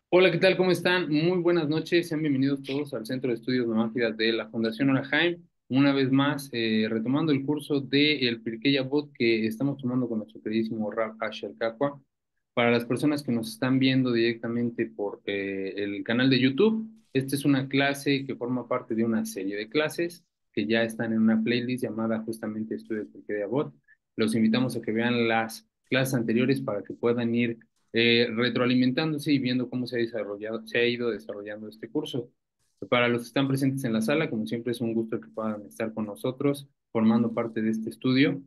Hola, ¿qué tal? ¿Cómo están? Muy buenas noches. Sean bienvenidos todos al Centro de Estudios Numátidas de la Fundación Orahaim. Una vez más, retomando el curso de el Pirkei Avot que estamos tomando con nuestro queridísimo Rav Asher Kakwa. Para las personas que nos están viendo directamente por el canal de YouTube, esta es una clase que forma parte de una serie de clases que ya están en una playlist llamada justamente Estudio del Pirkei Avot. Los invitamos a que vean las clases anteriores para que puedan ir retroalimentándose y viendo cómo se ha ido desarrollando este curso. Para los que están presentes en la sala, como siempre es un gusto que puedan estar con nosotros formando parte de este estudio.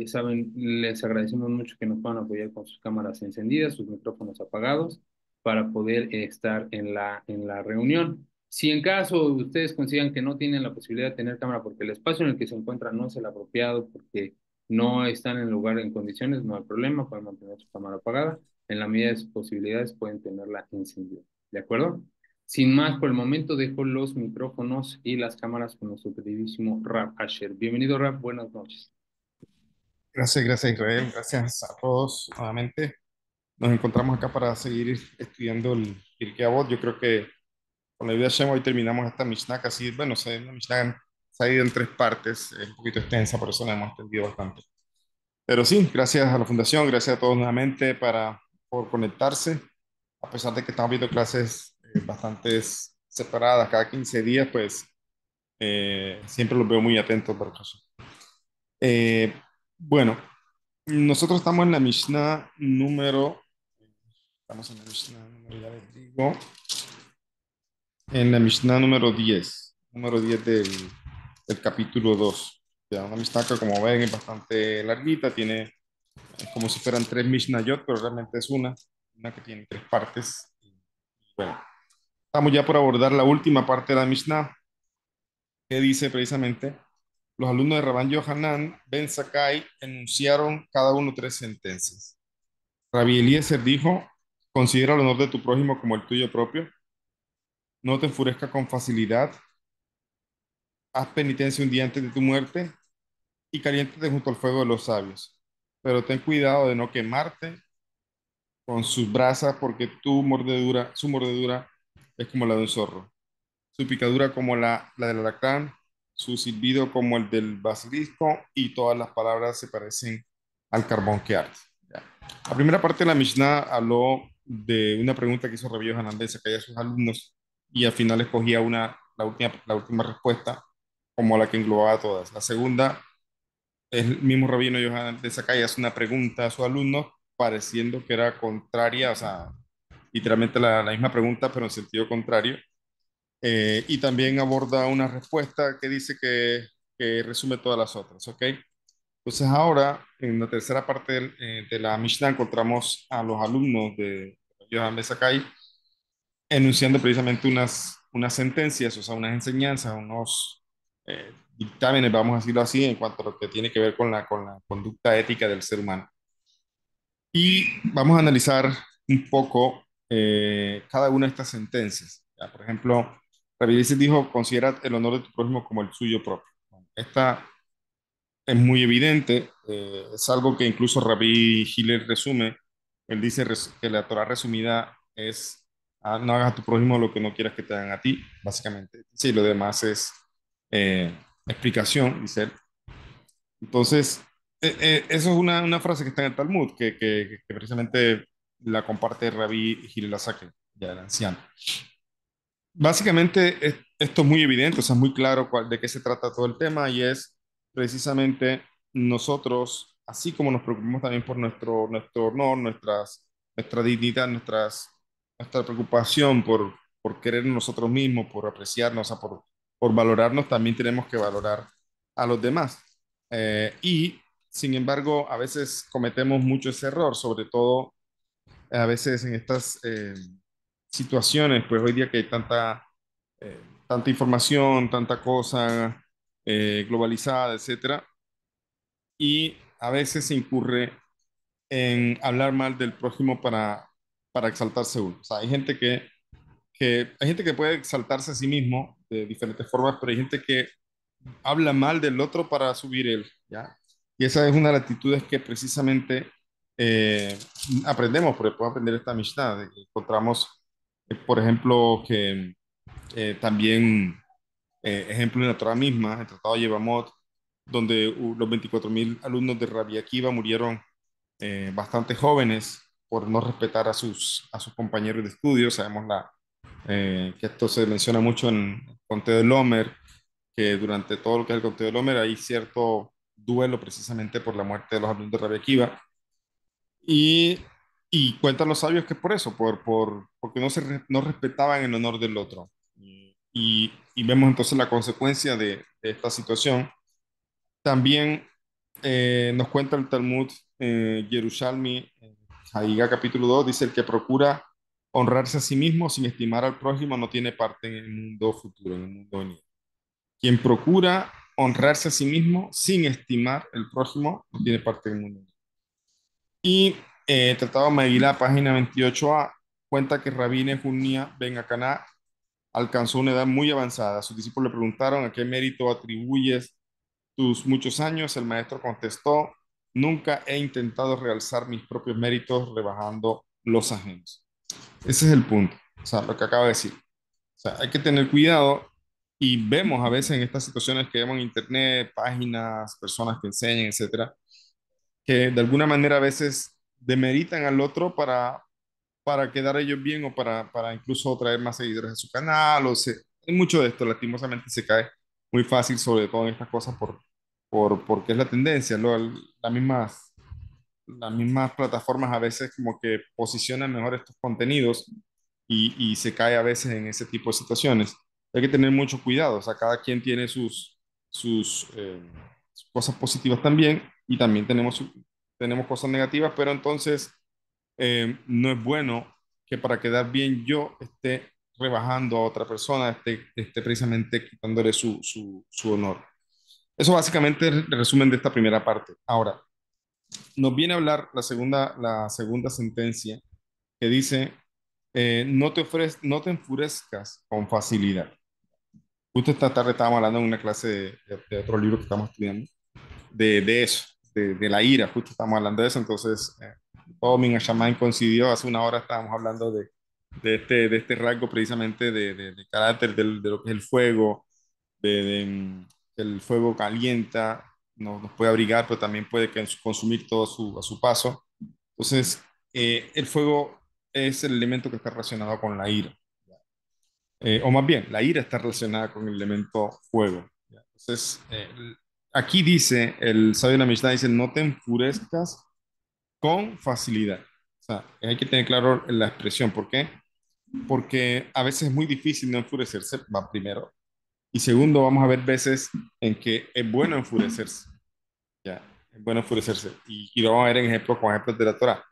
Saben, les agradecemos mucho que nos puedan apoyar con sus cámaras encendidas, sus micrófonos apagados, para poder estar en la reunión. Si en caso ustedes consideran que no tienen la posibilidad de tener cámara porque el espacio en el que se encuentran no es el apropiado, porque no están en lugar en condiciones, no hay problema, pueden mantener su cámara apagada. En la medida de sus posibilidades pueden tenerla encendida. ¿De acuerdo? Sin más, por el momento dejo los micrófonos y las cámaras con nuestro queridísimo Rap Asher. Bienvenido, Rap, buenas noches. Gracias Israel, gracias a todos nuevamente. Nos encontramos acá para seguir estudiando el Pirkei Avot. Yo creo que con la ayuda de Hashem hoy terminamos esta Mishnah casi, bueno, la Mishnah se ha ido en tres partes, es un poquito extensa, por eso la hemos extendido bastante. Pero sí, gracias a la Fundación, gracias a todos nuevamente por conectarse, a pesar de que estamos viendo clases bastante separadas cada 15 días, pues siempre los veo muy atentos, por eso. Eh, bueno. Nosotros estamos en la Mishnah estamos en la Mishnah número, ya les digo, en la Mishnah número 10 del capítulo 2. Ya, una Mishnah que como ven es bastante larguita, es como si fueran tres Mishnayot, pero realmente es una que tiene tres partes. Bueno, estamos ya por abordar la última parte de la Mishnah, que dice precisamente, los alumnos de Rabban Yohanan Ben Zakkai enunciaron cada uno tres sentencias. Rabbi Eliezer dijo, considera el honor de tu prójimo como el tuyo propio, no te enfurezca con facilidad, haz penitencia un día antes de tu muerte y caliéntate junto al fuego de los sabios. Pero ten cuidado de no quemarte con sus brasas porque su mordedura es como la de un zorro, su picadura como la del alacrán, su silbido como el del basilisco y todas las palabras se parecen al carbón que arde. Ya. La primera parte de la Mishnah habló de una pregunta que hizo Rabbi Yohanan ben Zakkai a sus alumnos y al final escogía la última respuesta como la que englobaba todas. La segunda, el mismo Rabino Yohanan ben Zakkai hace una pregunta a sus alumnos pareciendo que era contraria, o sea, literalmente la misma pregunta pero en sentido contrario, y también aborda una respuesta que dice que resume todas las otras, ¿ok? Entonces ahora, en la tercera parte de la Mishnah, encontramos a los alumnos de Johann Besakai enunciando precisamente unas sentencias, o sea, unas enseñanzas, unos dictámenes, vamos a decirlo así, en cuanto a lo que tiene que ver con la conducta ética del ser humano. Y vamos a analizar un poco cada una de estas sentencias. Ya, por ejemplo, Rabbi Eliezer dijo, considera el honor de tu prójimo como el suyo propio. Esta es muy evidente, es algo que incluso Rabbi Hillel resume. Él dice que la Torah resumida es, no hagas a tu prójimo lo que no quieras que te hagan a ti, básicamente. Sí, lo demás es explicación, dice él. Entonces, eso es una frase que está en el Talmud, que precisamente la comparte Rabbi Hillel Azakel, ya el anciano. Básicamente, esto es muy evidente, o sea, es muy claro de qué se trata todo el tema y es precisamente nosotros, así como nos preocupamos también por nuestro honor, nuestra dignidad, nuestra preocupación por querer nosotros mismos, por apreciarnos, o sea, por valorarnos, también tenemos que valorar a los demás. Y, sin embargo, a veces cometemos mucho ese error, sobre todo a veces en estas situaciones, pues hoy día que hay tanta información, tanta cosa globalizada, etcétera, y a veces se incurre en hablar mal del prójimo para exaltarse uno. O sea, hay gente que puede exaltarse a sí mismo de diferentes formas, pero hay gente que habla mal del otro para subir él, ¿ya? Y esa es una de las actitudes que precisamente eh, aprendemos, porque podemos aprender esta Mishnah. Encontramos, por ejemplo, que también, ejemplo en la Torah misma, el Tratado de Yevamot, donde los 24.000 alumnos de Rabbi Akiva murieron bastante jóvenes por no respetar a sus compañeros de estudio. Sabemos que esto se menciona mucho en el Conteo del Omer, que durante todo lo que es el Conteo del Omer hay cierto duelo precisamente por la muerte de los alumnos de Rabbi Akiva. Y, y cuentan los sabios que es por eso, porque no respetaban el honor del otro. Y vemos entonces la consecuencia de esta situación. También nos cuenta el Talmud Yerushalmi, Hagigá capítulo 2 dice: el que procura honrarse a sí mismo sin estimar al prójimo no tiene parte en el mundo futuro, en el mundo venidero. Quien procura honrarse a sí mismo sin estimar el prójimo no tiene parte en el mundo venidero. Y Tratado de Megilá, página 28a, cuenta que Rabí Nehumías ben Akaná alcanzó una edad muy avanzada. Sus discípulos le preguntaron: ¿a qué mérito atribuyes tus muchos años? El maestro contestó: nunca he intentado realzar mis propios méritos rebajando los ajenos. Ese es el punto, o sea, lo que acaba de decir. O sea, hay que tener cuidado y vemos a veces en estas situaciones que vemos en internet, páginas, personas que enseñan, etcétera, que de alguna manera a veces demeritan al otro para quedar ellos bien o para incluso traer más seguidores a su canal. Hay mucho de esto, lastimosamente se cae muy fácil, sobre todo en estas cosas, porque es la tendencia, ¿no? Las mismas plataformas a veces como que posicionan mejor estos contenidos y se cae a veces en ese tipo de situaciones. Hay que tener mucho cuidado, o sea, cada quien tiene sus cosas positivas también y también tenemos cosas negativas, pero entonces no es bueno que para quedar bien yo esté rebajando a otra persona, esté precisamente quitándole su honor. Eso básicamente es el resumen de esta primera parte. Ahora, nos viene a hablar la segunda sentencia que dice, no te enfurezcas con facilidad. Justo esta tarde estábamos hablando en una clase de otro libro que estamos estudiando, de eso, de la ira, justo estamos hablando de eso, entonces todo mi Shaman coincidió, hace una hora estábamos hablando de este rasgo precisamente de carácter de lo que es el fuego, que el fuego calienta, nos puede abrigar, pero también puede consumir todo a su paso. Entonces, el fuego es el elemento que está relacionado con la ira. O más bien, la ira está relacionada con el elemento fuego. ¿Ya? Entonces, aquí dice, el sabio de la Mishnah dice: no te enfurezcas con facilidad. O sea, hay que tener claro la expresión. ¿Por qué? Porque a veces es muy difícil no enfurecerse, va primero. Y segundo, vamos a ver veces en que es bueno enfurecerse. Ya, es bueno enfurecerse. Y lo vamos a ver en ejemplos, con ejemplos de la Torah.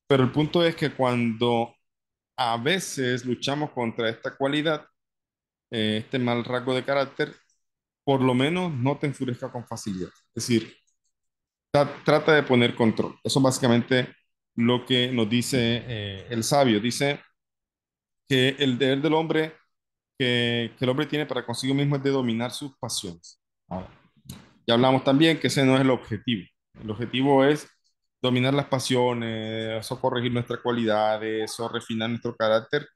Pero el punto es que cuando a veces luchamos contra esta cualidad, este mal rasgo de carácter, por lo menos no te enfurezca con facilidad. Es decir, trata de poner control. Eso es básicamente lo que nos dice el sabio. Dice que el deber del hombre que el hombre tiene para consigo mismo es de dominar sus pasiones. Ahora, ya hablamos también que ese no es el objetivo. El objetivo es dominar las pasiones, o corregir nuestras cualidades, o refinar nuestro carácter.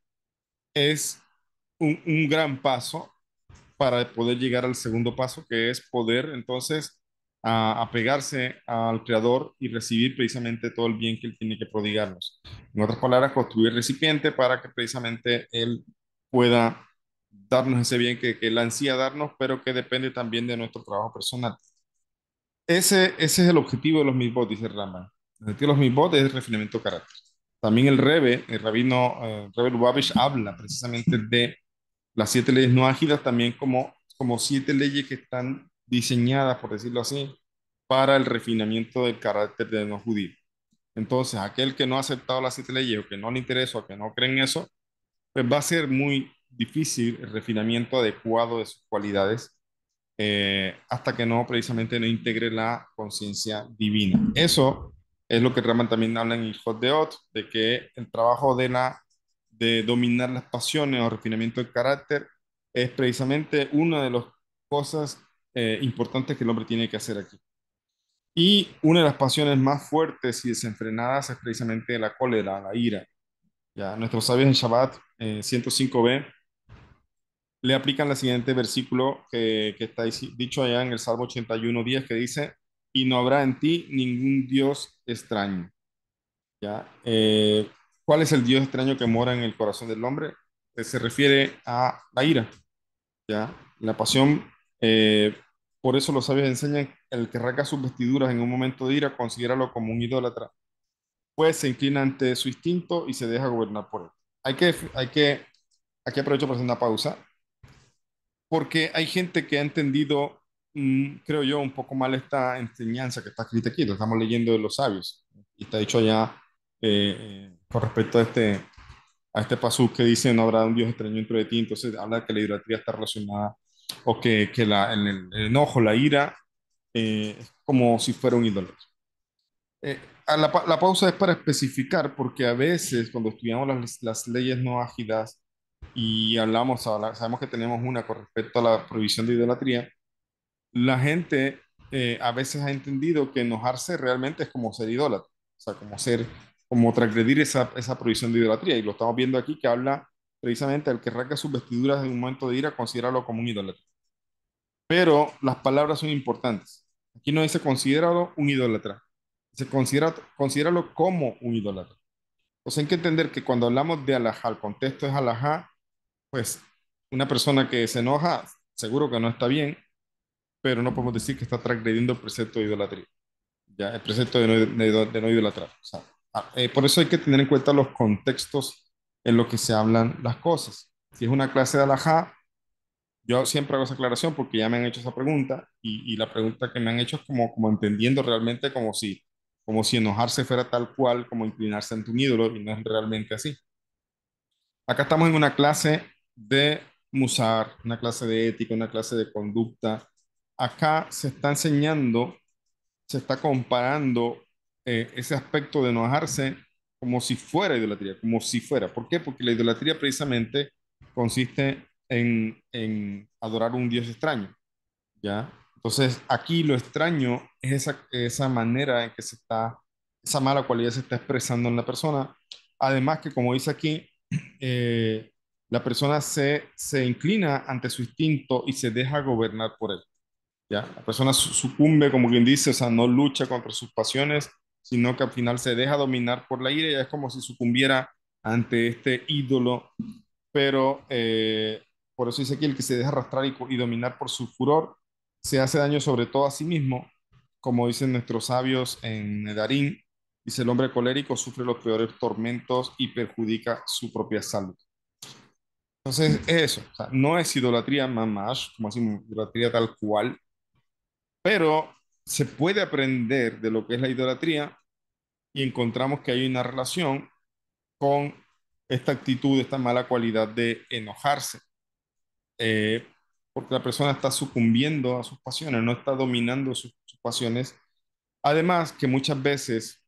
Es un gran paso para poder llegar al segundo paso, que es poder entonces apegarse al Creador y recibir precisamente todo el bien que Él tiene que prodigarnos. En otras palabras, construir recipiente para que precisamente Él pueda darnos ese bien que Él ansía darnos, pero que depende también de nuestro trabajo personal. Ese es el objetivo de los mitzvot, dice Rambam. El objetivo de los mitzvot es el refinamiento de carácter. También el Rebbe, el rabino Rebbe Lubavitch, habla precisamente de las 7 leyes no ágiles también como 7 leyes que están diseñadas, por decirlo así, para el refinamiento del carácter de no judío. Entonces, aquel que no ha aceptado las 7 leyes o que no le interesa o que no cree en eso, pues va a ser muy difícil el refinamiento adecuado de sus cualidades hasta que no precisamente no integre la conciencia divina. Eso es lo que Raman también habla en Hijos de Ot, de que el trabajo de dominar las pasiones o refinamiento del carácter es precisamente una de las cosas importantes que el hombre tiene que hacer aquí. Y una de las pasiones más fuertes y desenfrenadas es precisamente la cólera, la ira. Ya, nuestros sabios en Shabbat 105b le aplican el siguiente versículo que está dicho allá en el Salmo 81:10 que dice, y no habrá en ti ningún Dios extraño. ¿Ya? ¿Cuál es el Dios extraño que mora en el corazón del hombre? Se refiere a la ira. ¿Ya? La pasión, por eso los sabios enseñan, el que rasga sus vestiduras en un momento de ira, considéralo como un idólatra, pues se inclina ante su instinto y se deja gobernar por él. Aquí aprovecho para hacer una pausa, porque hay gente que ha entendido, creo yo, un poco mal esta enseñanza que está escrita aquí, lo estamos leyendo de los sabios, y está dicho allá con respecto a este pasú que dice, no habrá un Dios extraño dentro de ti, entonces habla que la idolatría está relacionada, o que el enojo, la ira, es como si fuera un ídolo. La pausa es para especificar, porque a veces cuando estudiamos las leyes no ágidas y sabemos que tenemos una con respecto a la prohibición de idolatría, la gente a veces ha entendido que enojarse realmente es como ser idólatra, o sea, como transgredir esa prohibición de idolatría. Y lo estamos viendo aquí que habla precisamente el que rasga sus vestiduras en un momento de ira, considéralo como un idólatra. Pero las palabras son importantes. Aquí no dice considéralo un idólatra, dice considéralo como un idólatra. Entonces hay que entender que cuando hablamos de alajá, el contexto es alajá, pues una persona que se enoja, seguro que no está bien, pero no podemos decir que está transgrediendo el precepto de idolatría, ya, el precepto de no idolatrar. O sea, por eso hay que tener en cuenta los contextos en los que se hablan las cosas. Si es una clase de alajá, yo siempre hago esa aclaración porque ya me han hecho esa pregunta y la pregunta que me han hecho es como entendiendo realmente como si enojarse fuera tal cual como inclinarse ante un ídolo y no es realmente así. Acá estamos en una clase de musar, una clase de ética, una clase de conducta. Acá se está enseñando, se está comparando ese aspecto de enojarse como si fuera idolatría, como si fuera. ¿Por qué? Porque la idolatría precisamente consiste en adorar a un Dios extraño, ¿ya? Entonces, aquí lo extraño es esa manera en que esa mala cualidad se está expresando en la persona. Además que, como dice aquí, eh, la persona se inclina ante su instinto y se deja gobernar por él. ¿Ya? La persona sucumbe, como quien dice, o sea, no lucha contra sus pasiones, sino que al final se deja dominar por la ira y es como si sucumbiera ante este ídolo, pero por eso dice aquí, el que se deja arrastrar y dominar por su furor, se hace daño sobre todo a sí mismo, como dicen nuestros sabios en Nedarín, dice el hombre colérico sufre los peores tormentos y perjudica su propia salud. Entonces, es eso, o sea, no es idolatría mamash, como decimos, idolatría tal cual, pero se puede aprender de lo que es la idolatría y encontramos que hay una relación con esta actitud, esta mala cualidad de enojarse, eh, porque la persona está sucumbiendo a sus pasiones, no está dominando sus pasiones. Además, que muchas veces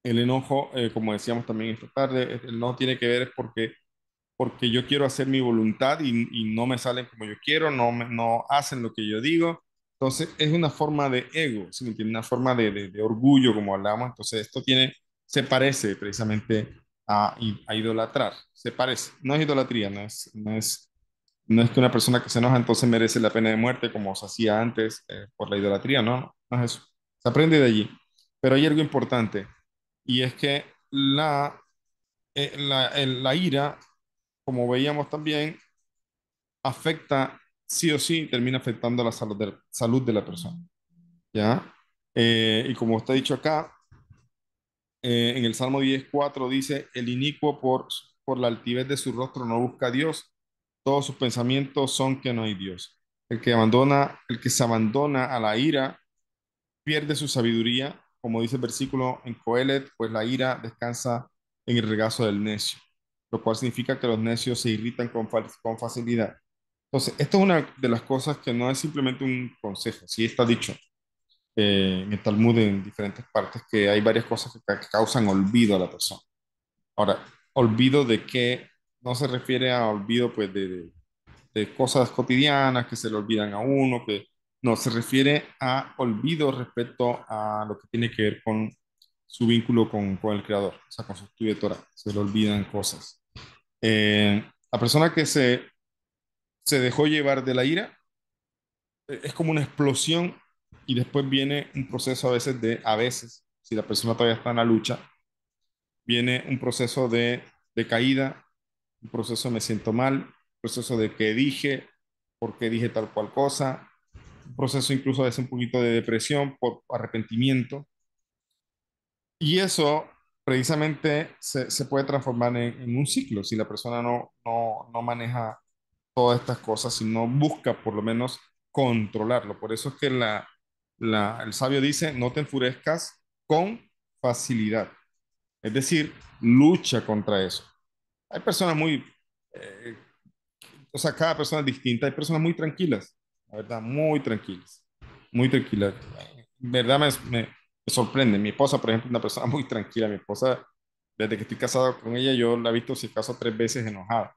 el enojo, como decíamos también esta tarde, el enojo tiene que ver es porque yo quiero hacer mi voluntad y no me salen como yo quiero, no hacen lo que yo digo. Entonces es una forma de ego, ¿sí me entiende? Una forma de orgullo, como hablamos. Entonces se parece precisamente a idolatrar, se parece. No es idolatría, no es que una persona que se enoja entonces merece la pena de muerte como se hacía antes por la idolatría, no es eso. Se aprende de allí. Pero hay algo importante y es que la ira, como veíamos también, afecta sí o sí, termina afectando la salud de la persona, ¿ya? Y como está dicho acá, en el Salmo 10:4 dice, el inicuo por la altivez de su rostro no busca a Dios, todos sus pensamientos son que no hay Dios. El que se abandona a la ira pierde su sabiduría, como dice el versículo en Coelet, pues la ira descansa en el regazo del necio, lo cual significa que los necios se irritan con facilidad. Entonces, esto es una de las cosas que no es simplemente un consejo, sí está dicho en el Talmud en diferentes partes que hay varias cosas que causan olvido a la persona. Ahora, olvido de que no se refiere a olvido pues de cosas cotidianas que se le olvidan a uno, No, se refiere a olvido respecto a lo que tiene que ver con su vínculo con el creador, o sea, con su estudio de Torah. Se le olvidan cosas. La persona que se dejó llevar de la ira es como una explosión y después viene un proceso a veces, si la persona todavía está en la lucha, viene un proceso de caída, un proceso de me siento mal, un proceso de qué dije, por qué dije tal cual cosa, un proceso incluso a veces un poquito de depresión por arrepentimiento. Y eso precisamente se puede transformar en un ciclo si la persona no maneja todas estas cosas, sino busca por lo menos controlarlo. Por eso es que el sabio dice, no te enfurezcas con facilidad. Es decir, lucha contra eso. Hay personas eh, o sea, cada persona es distinta. Hay personas muy tranquilas, la verdad, muy tranquilas, muy tranquilas. En verdad me sorprende. Mi esposa, por ejemplo, es una persona muy tranquila. Mi esposa, desde que estoy casado con ella, yo la he visto si acaso 3 veces enojada.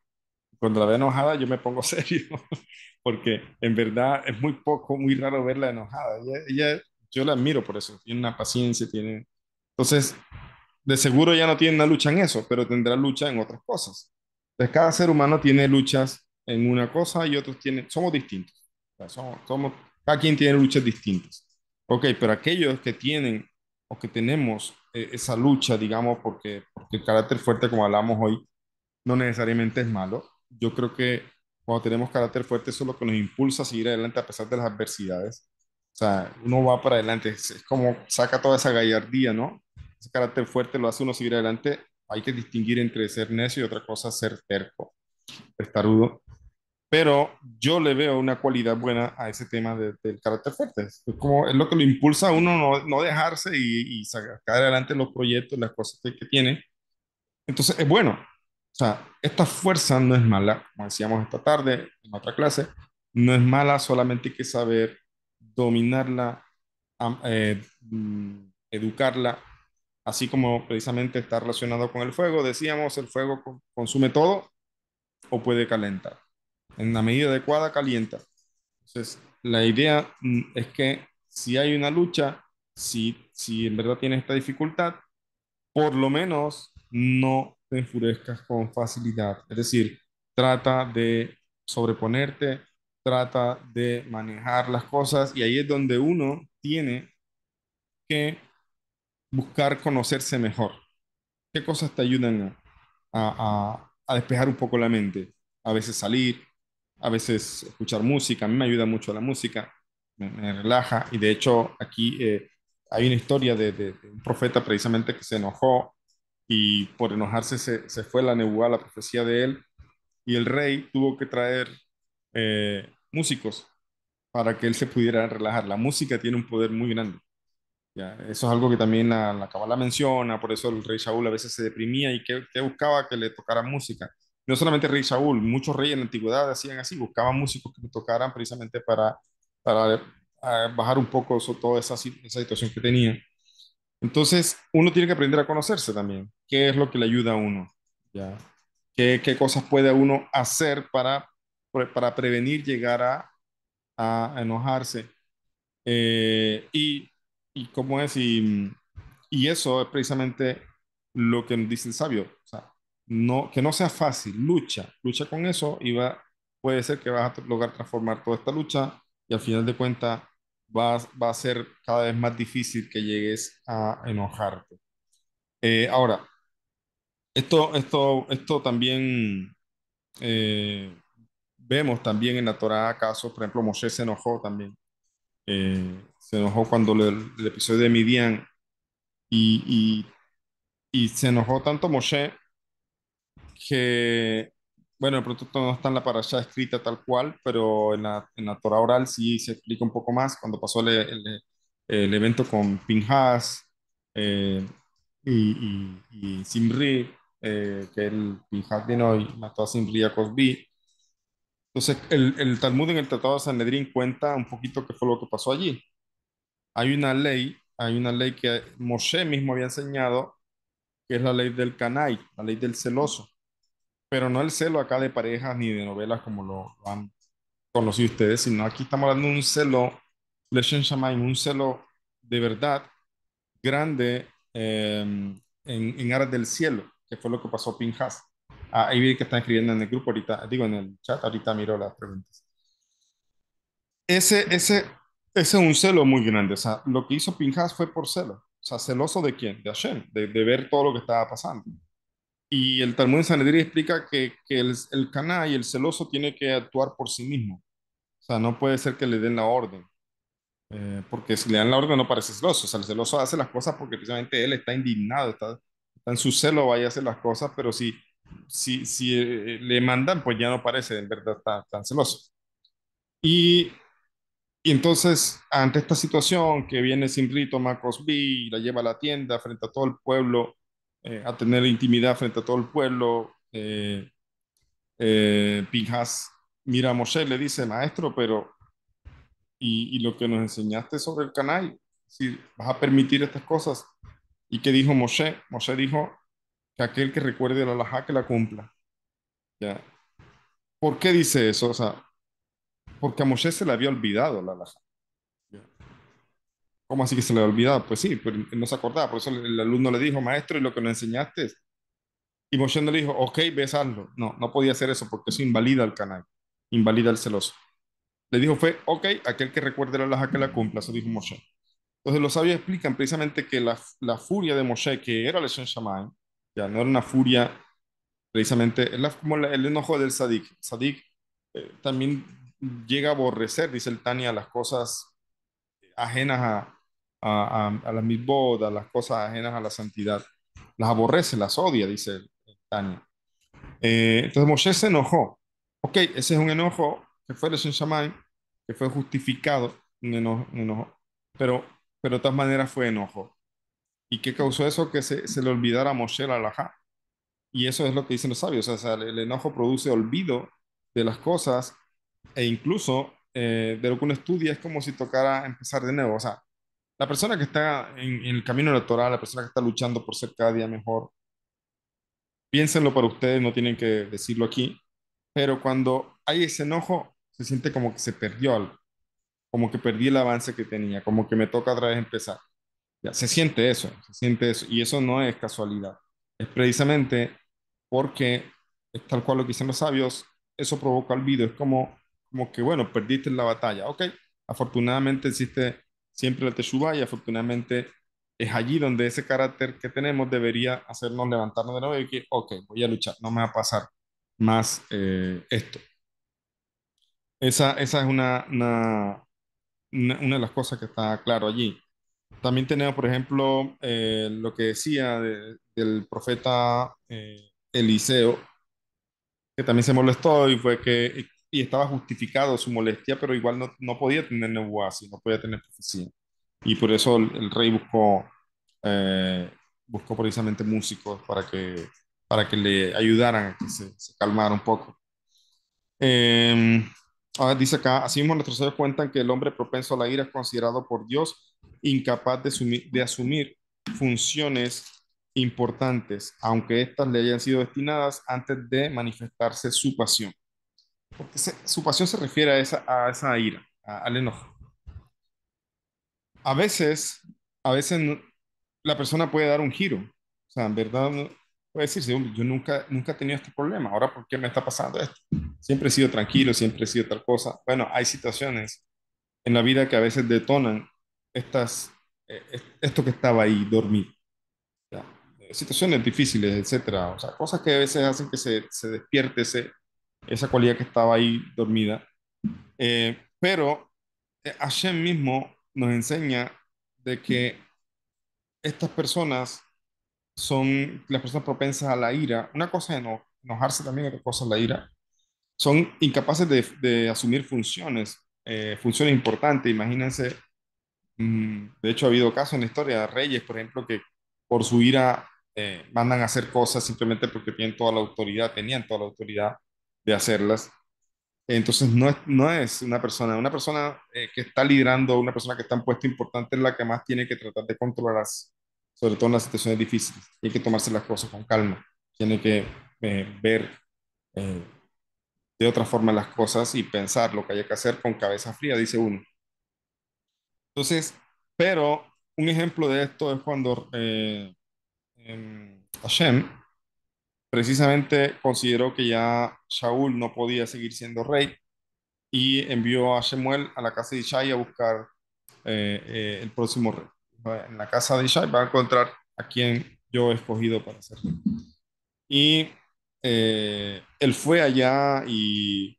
Cuando la veo enojada, yo me pongo serio, porque en verdad es muy poco, muy raro verla enojada. Yo la admiro por eso, tiene una paciencia, tiene... Entonces, de seguro ya no tiene una lucha en eso, pero tendrá lucha en otras cosas. Entonces, cada ser humano tiene luchas en una cosa y otros tienen, somos distintos. O sea, cada quien tiene luchas distintas. Ok, pero aquellos que tienen o que tenemos esa lucha, digamos, porque el carácter fuerte, como hablamos hoy, no necesariamente es malo. Yo creo que cuando tenemos carácter fuerte, eso es lo que nos impulsa a seguir adelante a pesar de las adversidades. O sea, uno va para adelante, es como saca toda esa gallardía, ¿no? Ese carácter fuerte lo hace uno seguir adelante. Hay que distinguir entre ser necio y otra cosa, ser terco, testarudo. Pero yo le veo una cualidad buena a ese tema del carácter fuerte. Es lo que lo impulsa a uno no dejarse y sacar adelante los proyectos, las cosas que tiene. Entonces, es bueno. O sea, esta fuerza no es mala, como decíamos esta tarde en otra clase, no es mala, solamente hay que saber dominarla, educarla, así como precisamente está relacionado con el fuego. Decíamos, el fuego consume todo o puede calentar. En la medida adecuada, calienta. Entonces, la idea es que si hay una lucha, si en verdad tienes esta dificultad, por lo menos no te enfurezcas con facilidad. Es decir, trata de sobreponerte, trata de manejar las cosas y ahí es donde uno tiene que buscar conocerse mejor. ¿Qué cosas te ayudan a despejar un poco la mente? A veces salir, a veces escuchar música. A mí me ayuda mucho la música, me relaja y de hecho aquí hay una historia de un profeta precisamente que se enojó y por enojarse se fue la nebuá, la profecía de él, y el rey tuvo que traer músicos para que él se pudiera relajar. La música tiene un poder muy grande. ¿Ya? Eso es algo que también la Kabbalah menciona, por eso el rey Saúl a veces se deprimía y que buscaba que le tocara música. No solamente el rey Saúl, muchos reyes en la antigüedad hacían así, buscaban músicos que le tocaran precisamente para bajar un poco toda esa situación que tenía. Entonces, uno tiene que aprender a conocerse también. ¿Qué es lo que le ayuda a uno? ¿Ya? ¿Qué cosas puede uno hacer para prevenir llegar a enojarse? Eh, y, y cómo es, y eso es precisamente lo que nos dice el sabio. O sea, que no sea fácil, lucha con eso y puede ser que vas a lograr transformar toda esta lucha y al final de cuentas va a ser cada vez más difícil que llegues a enojarte. Ahora, esto también eh, vemos también en la Torá casos, por ejemplo, Moshe se enojó también. Se enojó cuando el episodio de Midian y, y se enojó tanto Moshe que, bueno, el producto no está en la parasha escrita tal cual, pero en la Torah oral sí se explica un poco más cuando pasó el evento con Pinhas eh, y Simri, que el Pinhas vino y mató a Simri y a Cosbi. Entonces, el Talmud en el Tratado de Sanedrín cuenta un poquito qué fue lo que pasó allí. Hay una ley que Moshe mismo había enseñado, que es la ley del Canai, la ley del celoso, pero no el celo acá de parejas ni de novelas como lo han conocido ustedes, sino aquí estamos hablando de un celo Leshen Shamaim, un celo de verdad grande en aras del cielo, que fue lo que pasó a Pinhas. Ahí vi que están escribiendo en el grupo ahorita, digo en el chat, ahorita miro las preguntas. Ese es un celo muy grande, o sea, lo que hizo Pinhas fue por celo, o sea, celoso de quién, de Hashem, de ver todo lo que estaba pasando. Y el Talmud en Sanedrín explica que el Caná y el celoso tiene que actuar por sí mismo, o sea, no puede ser que le den la orden. Porque si le dan la orden no parece celoso, o sea, el celoso hace las cosas porque precisamente él está indignado, está en su celo, vaya a hacer las cosas, pero si le mandan, pues ya no parece en verdad tan celoso. Y, y entonces, ante esta situación que viene Simri, toma Cosby y la lleva a la tienda frente a todo el pueblo, a tener intimidad frente a todo el pueblo, Pinhas mira a Moshe y le dice, maestro, pero y lo que nos enseñaste sobre el canal, si vas a permitir estas cosas. ¿Y qué dijo Moshe? Moshe dijo que aquel que recuerde la halajá que la cumpla. ¿Ya? ¿Por qué dice eso? O sea, porque a Moshe se le había olvidado la halajá. ¿Ya? ¿Cómo así que se le había olvidado? Pues sí, pero él no se acordaba. Por eso el alumno le dijo, maestro, ¿y lo que nos enseñaste? Y Moshe no le dijo, ok, ves, hazlo. No, no podía hacer eso porque eso invalida al canal, invalida al celoso. Le dijo fue, ok, aquel que recuerde la halajá que la cumpla, eso dijo Moshe. Entonces los sabios explican precisamente que la furia de Moshe, que era Leshen Shammai, ya no era una furia precisamente, es como el enojo del Sadik. Sadik también llega a aborrecer, dice el Tania, las cosas ajenas a la mitzvot, a las cosas ajenas a la santidad. Las aborrece, las odia, dice el Tania. Entonces Moshe se enojó. Ok, ese es un enojo que fue Leshen Shammai, que fue justificado, un enojo, pero, pero de todas maneras fue enojo. ¿Y qué causó eso? Que se le olvidara a Moshe la halajá. Y eso es lo que dicen los sabios. O sea, el enojo produce olvido de las cosas e incluso de lo que uno estudia es como si tocara empezar de nuevo. O sea, la persona que está en el camino electoral, la persona que está luchando por ser cada día mejor, piénsenlo para ustedes, no tienen que decirlo aquí, pero cuando hay ese enojo, se siente como que se perdió algo, como que perdí el avance que tenía, como que me toca otra vez empezar. Ya, se siente eso, y eso no es casualidad. Es precisamente porque, es tal cual lo que dicen los sabios, eso provoca olvido. Es como que, bueno, perdiste la batalla. Ok, afortunadamente existe siempre la Teshuvah y afortunadamente es allí donde ese carácter que tenemos debería hacernos levantarnos de nuevo y que, ok, voy a luchar, no me va a pasar más esto. Esa es una de las cosas que está claro allí. También tenemos, por ejemplo, lo que decía del profeta Eliseo, que también se molestó y fue que y estaba justificado su molestia, pero igual no podía tener nebuasi, no podía tener profecía. Y por eso el rey eh, buscó precisamente músicos para que le ayudaran a que se calmara un poco. Eh, Ahora dice acá, asimismo nuestros sabios cuentan que el hombre propenso a la ira es considerado por Dios incapaz de asumir funciones importantes, aunque éstas le hayan sido destinadas antes de manifestarse su pasión. Porque su pasión se refiere a esa ira, al enojo. A veces, a veces la persona puede dar un giro. O sea, en verdad puede decirse, "Hombre, yo nunca he tenido este problema, ahora ¿por qué me está pasando esto? Siempre he sido tranquilo, siempre he sido tal cosa". Bueno, hay situaciones en la vida que a veces detonan esto que estaba ahí dormido. ¿Ya? Situaciones difíciles, etcétera. O sea, cosas que a veces hacen que se despierte esa cualidad que estaba ahí dormida. Pero Hashem mismo nos enseña de que estas personas son las personas propensas a la ira. Una cosa es enojarse también, otra cosa es la ira. Son incapaces de asumir funciones importantes. Imagínense, de hecho ha habido casos en la historia de reyes, por ejemplo, que por su ira mandan a hacer cosas simplemente porque tenían toda la autoridad de hacerlas. Entonces no es una persona que está liderando, una persona que está en puesto importante es la que más tiene que tratar de controlarlas, sobre todo en las situaciones difíciles. Tiene que tomarse las cosas con calma, tiene que ver eh, de otra forma las cosas y pensar lo que haya que hacer con cabeza fría, dice uno. Entonces, pero un ejemplo de esto es cuando Hashem precisamente consideró que ya Shaul no podía seguir siendo rey y envió a Shemuel a la casa de Ishai a buscar el próximo rey. En la casa de Ishai va a encontrar a quien yo he escogido para ser rey. Y él fue allá y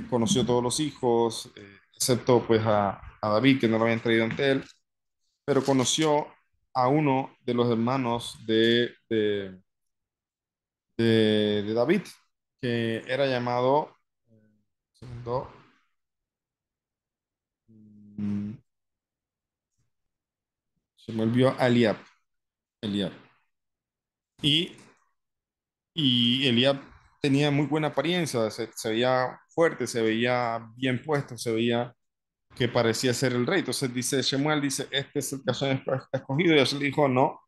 conoció todos los hijos, excepto pues a David, que no lo habían traído ante él, pero conoció a uno de los hermanos de David, que era llamado, segundo, mm, se me olvidó, Eliab. Y, y Eliab tenía muy buena apariencia, se veía fuerte, se veía bien puesto, se veía que parecía ser el rey. Entonces dice Shemuel, dice, este es el que Hashem ha escogido. Y Hashem le dijo, no,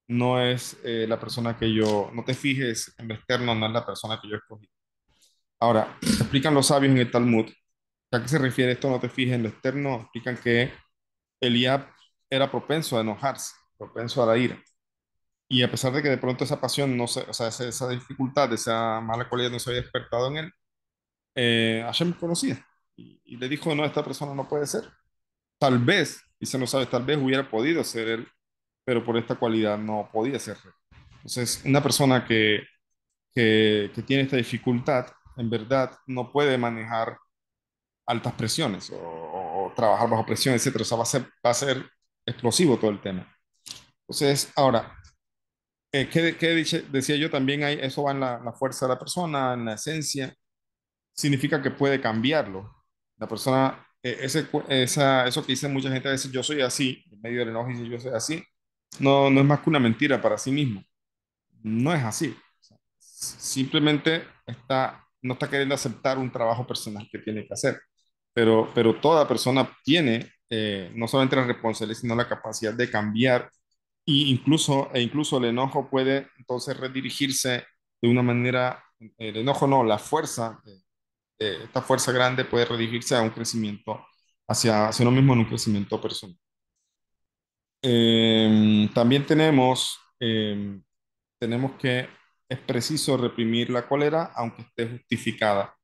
no es la persona que yo, no te fijes en lo externo, no es la persona que yo escogí. Ahora, explican los sabios en el Talmud, ¿a qué se refiere esto? No te fijes en lo externo, explican que Eliab era propenso a enojarse, propenso a la ira. Y a pesar de que de pronto esa pasión, no se, o sea, esa dificultad, esa mala cualidad no se había despertado en él, Hashem conocía. Y le dijo, no, esta persona no puede ser. Tal vez, y se no sabe, tal vez hubiera podido ser él, pero por esta cualidad no podía ser rey. Entonces, una persona que tiene esta dificultad, en verdad, no puede manejar altas presiones o trabajar bajo presión, etcétera. O sea, va a ser explosivo todo el tema. Entonces, ahora, decía yo también? Eso va en la fuerza de la persona, en la esencia. Significa que puede cambiarlo. La persona, eso que dice mucha gente a veces, yo soy así, en medio del enojo dice yo soy así, no, no es más que una mentira para sí mismo. No es así. O sea, simplemente no está queriendo aceptar un trabajo personal que tiene que hacer. Pero toda persona tiene no solamente la responsabilidad, sino la capacidad de cambiar incluso el enojo puede entonces redirigirse de una manera, el enojo no, la fuerza, esta fuerza grande puede redirigirse a un crecimiento hacia uno mismo en un crecimiento personal. También tenemos que es preciso reprimir la cólera aunque esté justificada.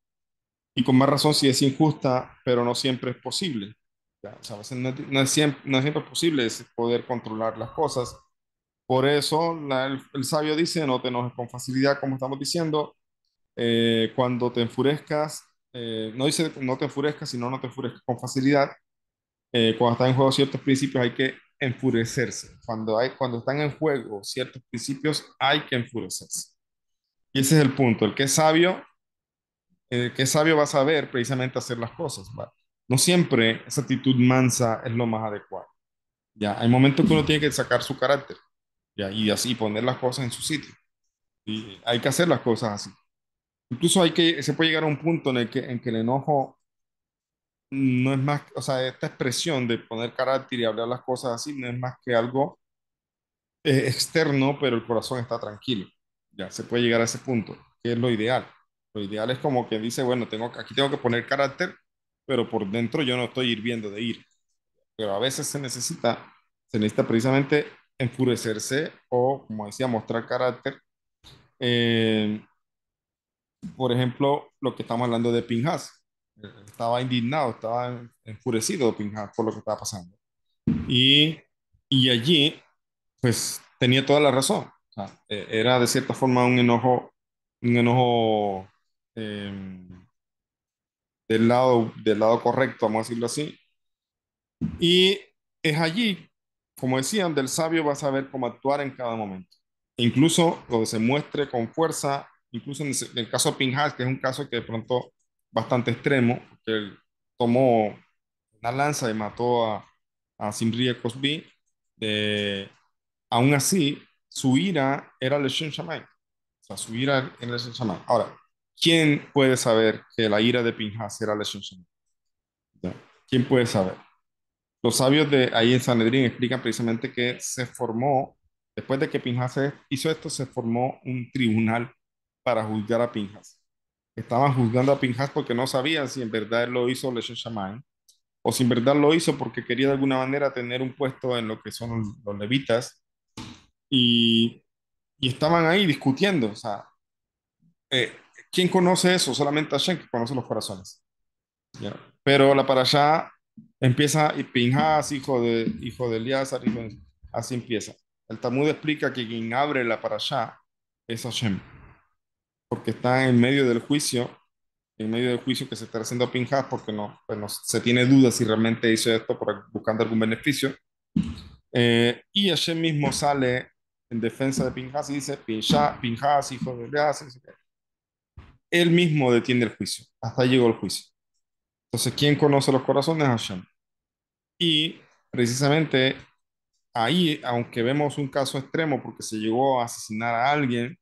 Y con más razón si es injusta, pero no siempre es posible. Ya, o sea, a veces no es siempre posible poder controlar las cosas. Por eso el sabio dice, no te enojes con facilidad, como estamos diciendo. Cuando te enfurezcas, no dice no te enfurezcas, sino no te enfurezcas con facilidad. Cuando están en juego ciertos principios hay que enfurecerse. Cuando están en juego ciertos principios hay que enfurecerse. Y ese es el punto. El que es sabio va a saber precisamente hacer las cosas. ¿Va? No siempre esa actitud mansa es lo más adecuado. Ya, hay momentos que uno tiene que sacar su carácter, ya, y así poner las cosas en su sitio. Y hay que hacer las cosas así. Incluso se puede llegar a un punto en que el enojo no es más, o sea, esta expresión de poner carácter y hablar las cosas así no es más que algo externo, pero el corazón está tranquilo. Ya, se puede llegar a ese punto, que es lo ideal. Lo ideal es como que dice, bueno, aquí tengo que poner carácter, pero por dentro yo no estoy hirviendo de ira. Pero a veces se necesita precisamente enfurecerse o, como decía, mostrar carácter. Eh, por ejemplo, lo que estamos hablando de Pinhas. Estaba indignado, estaba enfurecido Pinhas por lo que estaba pasando. Y, y allí, pues, tenía toda la razón. O sea, era de cierta forma un enojo eh, del lado correcto, vamos a decirlo así. Y es allí, como decía, donde el sabio va a saber cómo actuar en cada momento. E incluso donde se muestre con fuerza, incluso en el caso de Pinhas, que es un caso que de pronto bastante extremo, que él tomó una lanza y mató a Simri el Cosby, eh, aún así, su ira era Leshon Shammai. O sea, su ira era Leshon Shammai. Ahora, ¿quién puede saber que la ira de Pinhas era Leshon Shammai? ¿Ya? ¿Quién puede saber? Los sabios de ahí en Sanedrín explican precisamente que se formó, después de que Pinhas hizo esto, se formó un tribunal para juzgar a Pinhas. Estaban juzgando a Pinhas porque no sabían si en verdad él lo hizo Leshem Shammai o si en verdad lo hizo porque quería de alguna manera tener un puesto en lo que son los levitas y, y estaban ahí discutiendo. O sea, eh, ¿quién conoce eso? Solamente Hashem que conoce los corazones. ¿Ya? Pero la parashá empieza y Pinhas, hijo de Eleazar, así empieza. El Talmud explica que quien abre la parashá es Hashem, porque está en medio del juicio que se está haciendo a Pinhas, porque no, pues no se tiene dudas si realmente hizo esto buscando algún beneficio. Y Hashem mismo sale en defensa de Pinhas y dice, Pinhas, hijo de Eleazar, él mismo detiene el juicio. Hasta ahí llegó el juicio. Entonces, ¿quién conoce los corazones? Hashem. Y precisamente ahí, aunque vemos un caso extremo porque se llegó a asesinar a alguien,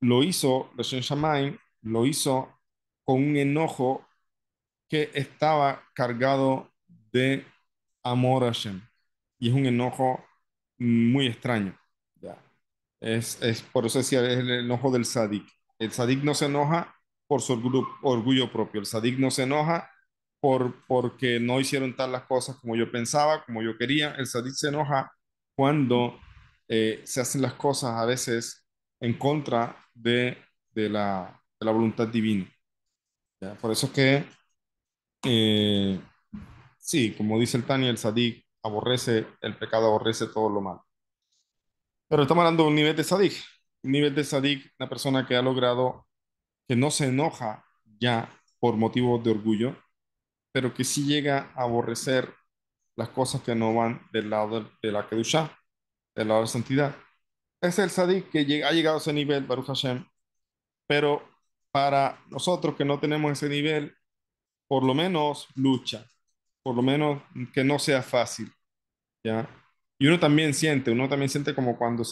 lo hizo, Leshen Shamaim, lo hizo con un enojo que estaba cargado de amor a Hashem. Y es un enojo muy extraño. ¿Ya? Es por eso decía, es el enojo del sadik. El sadik no se enoja por su orgullo propio. El sadik no se enoja porque no hicieron tal las cosas como yo pensaba, como yo quería. El sadik se enoja cuando se hacen las cosas a veces en contra de la voluntad divina. ¿Ya? Por eso es que, eh, sí, como dice el Tani, el sadik aborrece el pecado, aborrece todo lo malo. Pero estamos hablando de un nivel de sadik. Un nivel de sadik, una persona que ha logrado que no se enoja ya por motivos de orgullo, pero que sí llega a aborrecer las cosas que no van del lado de la Kedushá, del lado de la santidad. Es el sadik que ha llegado a ese nivel, Baruch Hashem, pero para nosotros que no tenemos ese nivel, por lo menos lucha, por lo menos que no sea fácil, ¿ya? Y uno también siente como cuando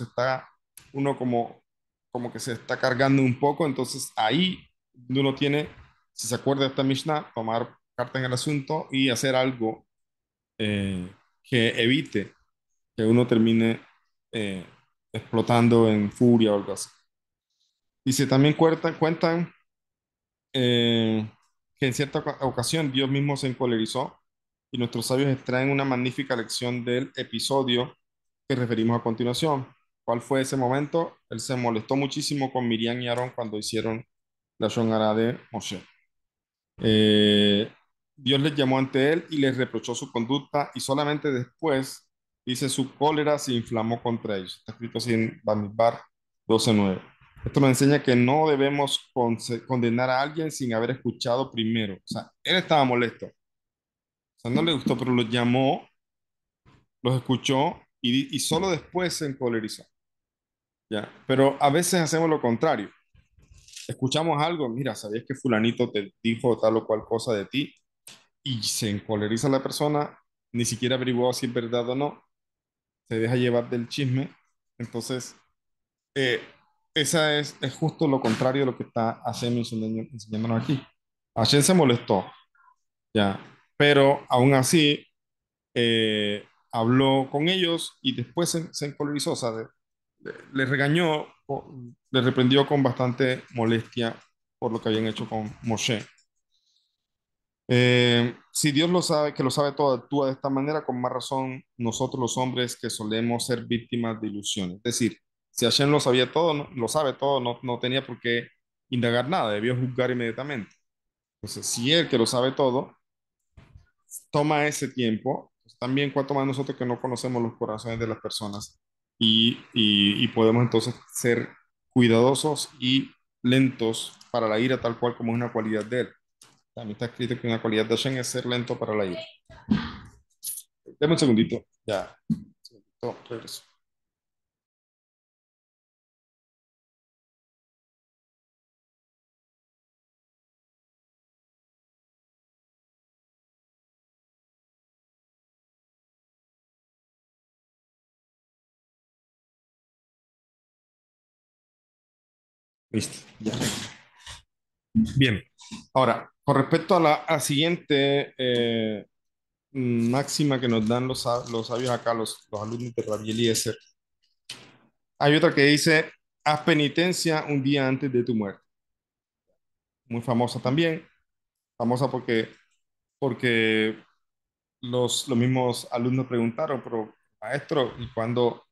uno como que se está cargando un poco, entonces ahí uno tiene, si se acuerda de esta Mishnah, tomar carta en el asunto y hacer algo que evite que uno termine eh, explotando en furia o algo así. Dice, también cuentan que en cierta ocasión Dios mismo se encolerizó y nuestros sabios extraen una magnífica lección del episodio que referimos a continuación. ¿Cuál fue ese momento? Él se molestó muchísimo con Miriam y Aarón cuando hicieron la Shonara de Moshe. Eh, Dios les llamó ante él y les reprochó su conducta y solamente después, dice, su cólera se inflamó contra ellos. Está escrito así en Bamidbar 12:9. Esto nos enseña que no debemos condenar a alguien sin haber escuchado primero. O sea, él estaba molesto. O sea, no le gustó, pero los llamó, los escuchó y solo después se encolerizó. ¿Ya? Pero a veces hacemos lo contrario. Escuchamos algo, mira, ¿sabías que fulanito te dijo tal o cual cosa de ti? Y se encoleriza la persona, ni siquiera averiguó si es verdad o no, se deja llevar del chisme. Entonces, eh, esa es justo lo contrario de lo que está Hashem enseñándonos aquí. Hashem se molestó, ya, pero aún así habló con ellos y después se encolerizó, o sea, le regañó, le reprendió con bastante molestia por lo que habían hecho con Moshe. Si Dios lo sabe, que lo sabe todo, actúa de esta manera, con más razón nosotros los hombres que solemos ser víctimas de ilusiones. Es decir, si Hashem lo sabía todo, lo sabe todo, no tenía por qué indagar nada, debió juzgar inmediatamente. Entonces, si Él que lo sabe todo, toma ese tiempo, pues también cuanto más nosotros que no conocemos los corazones de las personas y podemos entonces ser cuidadosos y lentos para la ira, tal cual como es una cualidad de Él. También está escrito que una cualidad de Hashem es ser lento para la ira. Deme un segundito. Ya. Un segundito, regreso. Listo. Ya. Bien. Ahora, con respecto a la siguiente máxima que nos dan los sabios acá, los alumnos de Rabbi Eliezer, hay otra que dice, haz penitencia un día antes de tu muerte. Muy famosa también. Famosa porque los mismos alumnos preguntaron, pero maestro, ¿y cuándo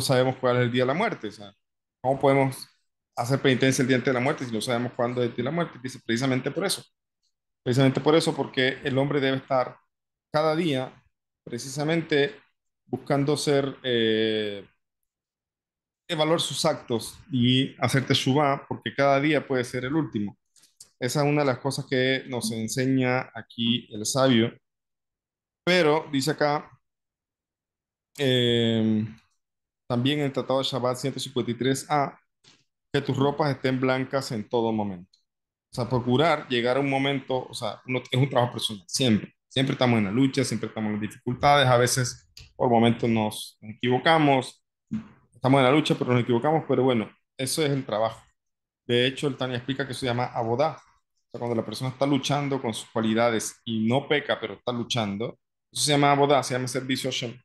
sabemos cuál es el día de la muerte? O sea, ¿cómo podemos hacer penitencia el día antes de la muerte si no sabemos cuándo es el día de la muerte? Dice, precisamente por eso, porque el hombre debe estar cada día precisamente buscando evaluar sus actos y hacer teshuvá, porque cada día puede ser el último. Esa es una de las cosas que nos enseña aquí el sabio, pero dice acá, eh, también en el Tratado de Shabbat 153a, que tus ropas estén blancas en todo momento. O sea, procurar llegar a un momento, o sea, es un trabajo personal, siempre. Siempre estamos en la lucha, siempre estamos en las dificultades, a veces por momentos nos equivocamos, estamos en la lucha, pero nos equivocamos, pero bueno, eso es el trabajo. De hecho, el Tania explica que se llama abodá. O sea, cuando la persona está luchando con sus cualidades y no peca, pero está luchando, eso se llama abodá, se llama servicio a Hashem.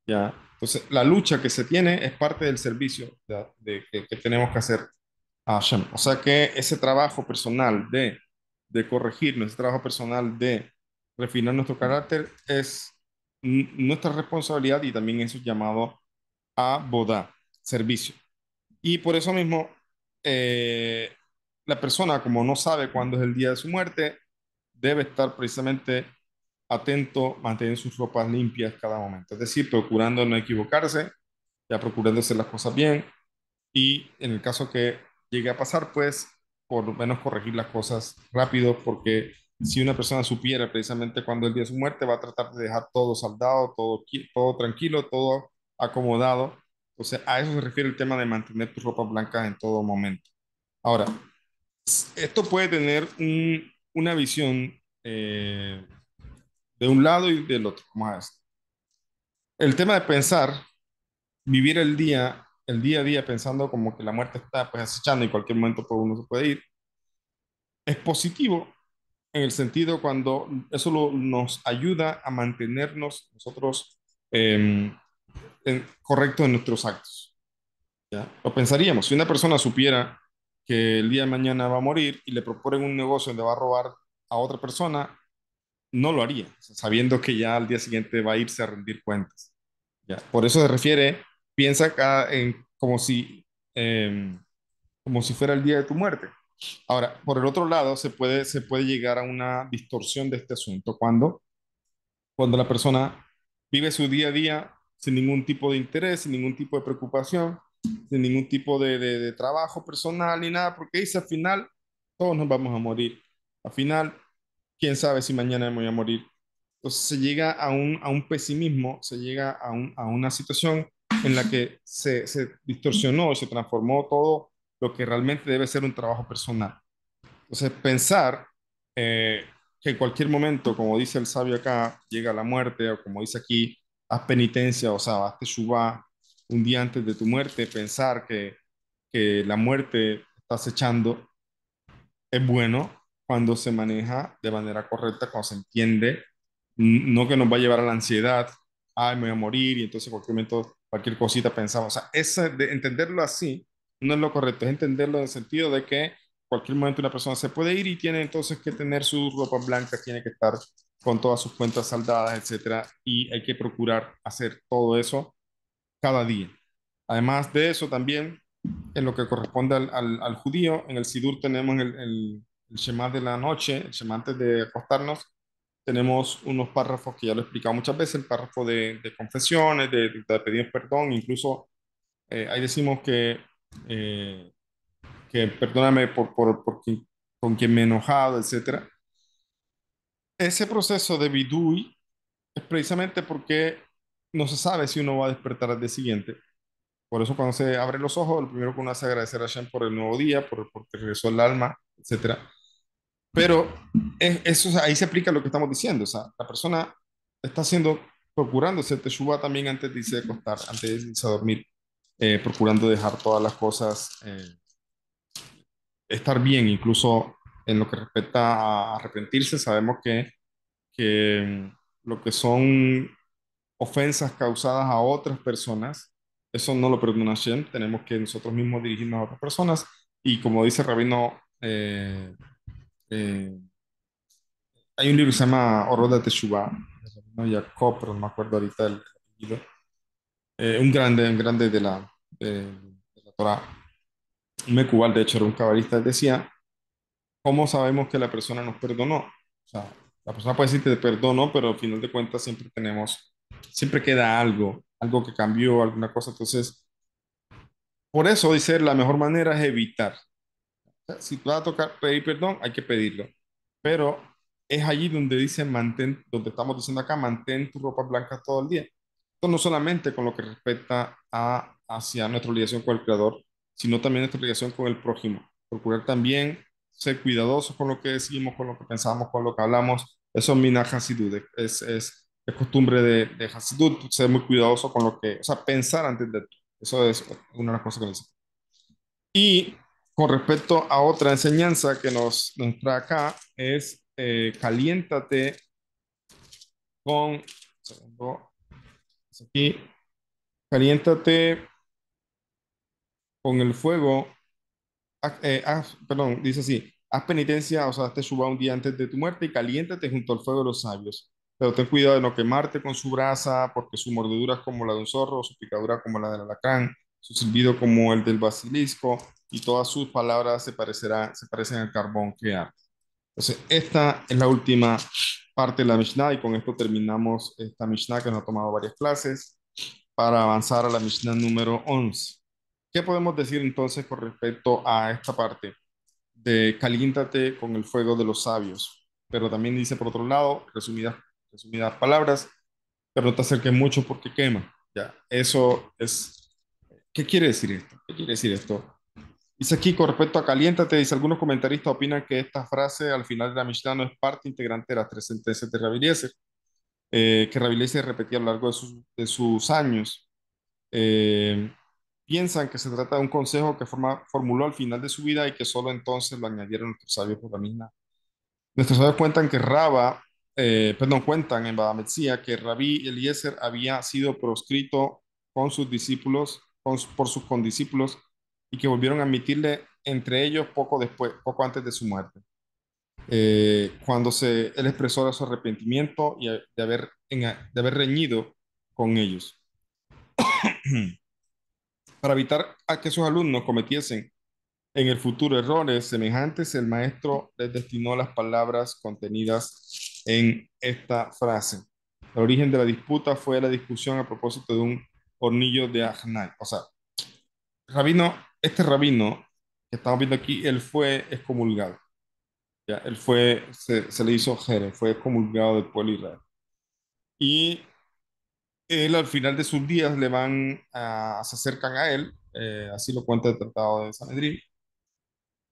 ¿Ya? Entonces, la lucha que se tiene es parte del servicio ¿ya? Que tenemos que hacer a Hashem. O sea que ese trabajo personal de corregirnos, ese trabajo personal de refinar nuestro carácter es nuestra responsabilidad y también eso es llamado a bodá, servicio. Y por eso mismo, eh, la persona, como no sabe cuándo es el día de su muerte, debe estar precisamente atento, mantener sus ropas limpias cada momento. Es decir, procurando no equivocarse, ya procurando hacer las cosas bien y en el caso que llegue a pasar, pues por lo menos corregir las cosas rápido, porque si una persona supiera precisamente cuándo es el día de su muerte, va a tratar de dejar todo saldado, todo tranquilo, todo acomodado. O sea, a eso se refiere el tema de mantener tus ropas blancas en todo momento. Ahora, esto puede tener una visión de un lado y del otro. Vamos a ver. El tema de pensar, vivir el día a día pensando como que la muerte está pues acechando y en cualquier momento pues, uno se puede ir, es positivo en el sentido cuando eso nos ayuda a mantenernos nosotros eh, correctos en nuestros actos. ¿Ya? Lo pensaríamos, si una persona supiera que el día de mañana va a morir y le proponen un negocio donde va a robar a otra persona, no lo haría, o sea, sabiendo que ya al día siguiente va a irse a rendir cuentas. ¿Ya? Por eso se refiere, piensa acá en eh, como si fuera el día de tu muerte. Ahora, por el otro lado, se puede llegar a una distorsión de este asunto cuando la persona vive su día a día sin ningún tipo de interés, sin ningún tipo de preocupación, sin ningún tipo de trabajo personal ni nada, porque dice al final todos nos vamos a morir. Al final, quién sabe si mañana me voy a morir. Entonces se llega a un pesimismo, se llega a una situación en la que se distorsionó y se transformó todo lo que realmente debe ser un trabajo personal. Entonces, pensar que en cualquier momento, como dice el sabio acá, llega la muerte, o como dice aquí, haz penitencia, o sea, haz teshuvá un día antes de tu muerte, pensar que la muerte está acechando es bueno cuando se maneja de manera correcta, cuando se entiende, no que nos va a llevar a la ansiedad, ay, me voy a morir, y entonces en cualquier momento, cualquier cosita pensamos, o sea, de entenderlo así no es lo correcto, es entenderlo en el sentido de que cualquier momento una persona se puede ir y tiene entonces que tener su ropa blanca, tiene que estar con todas sus cuentas saldadas, etcétera, y hay que procurar hacer todo eso cada día. Además de eso, también en lo que corresponde al judío, en el Sidur tenemos el Shema de la noche, el Shema antes de acostarnos, tenemos unos párrafos que ya lo he explicado muchas veces, el párrafo de confesiones, de pedir perdón, incluso ahí decimos que perdóname con quien me he enojado, etcétera. Ese proceso de vidui es precisamente porque no se sabe si uno va a despertar al día siguiente. Por eso cuando se abren los ojos, lo primero que uno hace es agradecer a Hashem por el nuevo día, porque regresó el alma, etcétera. Pero eso, o sea, ahí se aplica lo que estamos diciendo. O sea, la persona está haciendo, procurando hacer teshuva también antes de irse a acostar, antes de irse a dormir, procurando dejar todas las cosas, estar bien, incluso en lo que respecta a arrepentirse, sabemos que lo que son ofensas causadas a otras personas, eso no lo perdona Hashem, tenemos que nosotros mismos dirigirnos a otras personas y como dice el Rabino, eh, hay un libro que se llama Oro de Teshuvah, no Jacob, pero no me acuerdo ahorita el apellido. Un grande de la Torá, un Mecubal, de hecho era un cabalista, él decía, ¿cómo sabemos que la persona nos perdonó? O sea, la persona puede decir que te perdono, pero al final de cuentas siempre queda algo, algo que cambió, alguna cosa. Entonces, por eso dice, la mejor manera es evitar. O sea, si tú vas a tocar pedir perdón, hay que pedirlo. Pero es allí donde dice mantén, donde estamos diciendo acá, mantén tu ropa blanca todo el día. Esto no solamente con lo que respecta hacia nuestra obligación con el Creador, sino también nuestra obligación con el prójimo. Procurar también ser cuidadosos con lo que decimos, con lo que pensamos, con lo que hablamos. Eso es mina Hasidut, es costumbre de Hasidut, ser muy cuidadoso con lo que, o sea, pensar antes de... Eso es una de las cosas que dice. Y con respecto a otra enseñanza que nos trae acá, es caliéntate con, segundo, es aquí, caliéntate con el fuego, perdón, dice así, haz penitencia, o sea, te suba un día antes de tu muerte y caliéntate junto al fuego de los sabios. Pero ten cuidado de no quemarte con su brasa, porque su mordedura es como la de un zorro, su picadura como la del alacrán, su silbido como el del basilisco, y todas sus palabras se parecen al carbón que arde. Entonces, esta es la última parte de la Mishnah y con esto terminamos esta Mishnah que nos ha tomado varias clases para avanzar a la Mishnah número 11. ¿Qué podemos decir entonces con respecto a esta parte de caliéntate con el fuego de los sabios? Pero también dice por otro lado, resumidas palabras, pero no te acerques mucho porque quema. Ya, eso es. ¿Qué quiere decir esto? ¿Qué quiere decir esto? Dice aquí con respecto a caliéntate, dice algunos comentaristas opinan que esta frase al final de la Mishnah no es parte integrante de las tres sentencias de Rabbi Eliezer, que Rabbi Eliezer repetía a lo largo de sus años. Eh, Piensan que se trata de un consejo que formuló al final de su vida y que solo entonces lo añadieron nuestros sabios por la misma. Nuestros sabios cuentan que cuentan en Baba Metzia que Rabbi Eliezer había sido proscrito con sus discípulos, por sus condiscípulos, y que volvieron a admitirle entre ellos poco después, poco antes de su muerte. Cuando él expresó su arrepentimiento y de haber reñido con ellos. Para evitar a que sus alumnos cometiesen en el futuro errores semejantes, el maestro les destinó las palabras contenidas en esta frase. El origen de la disputa fue la discusión a propósito de un hornillo de Ajnai. O sea, este rabino que estamos viendo aquí, él fue excomulgado. Ya, se le hizo jere, fue excomulgado del pueblo de Israel. Y él al final de sus días se acercan a él, así lo cuenta el Tratado de Sanedrín,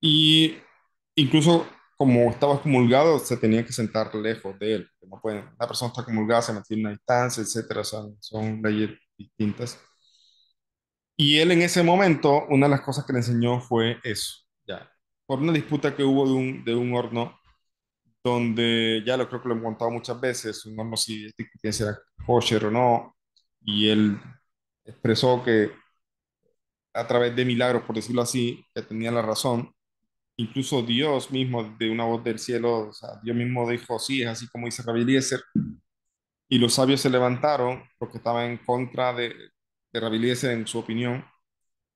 y incluso como estaba excomulgado, se tenía que sentar lejos de él. No pueden, una persona está excomulgada, se mantiene a una distancia, etcétera. Son leyes distintas. Y él en ese momento, una de las cosas que le enseñó fue eso, ya. Por una disputa que hubo de un horno, donde ya lo creo que lo hemos contado muchas veces, un horno si discutía si era kosher o no, y él expresó que a través de milagros, por decirlo así, que tenía la razón. Incluso Dios mismo, de una voz del cielo, o sea, Dios mismo dijo, sí, es así como dice Rabbi Eliezer, y los sabios se levantaron, porque estaban en contra de Rabbi Eliezer en su opinión,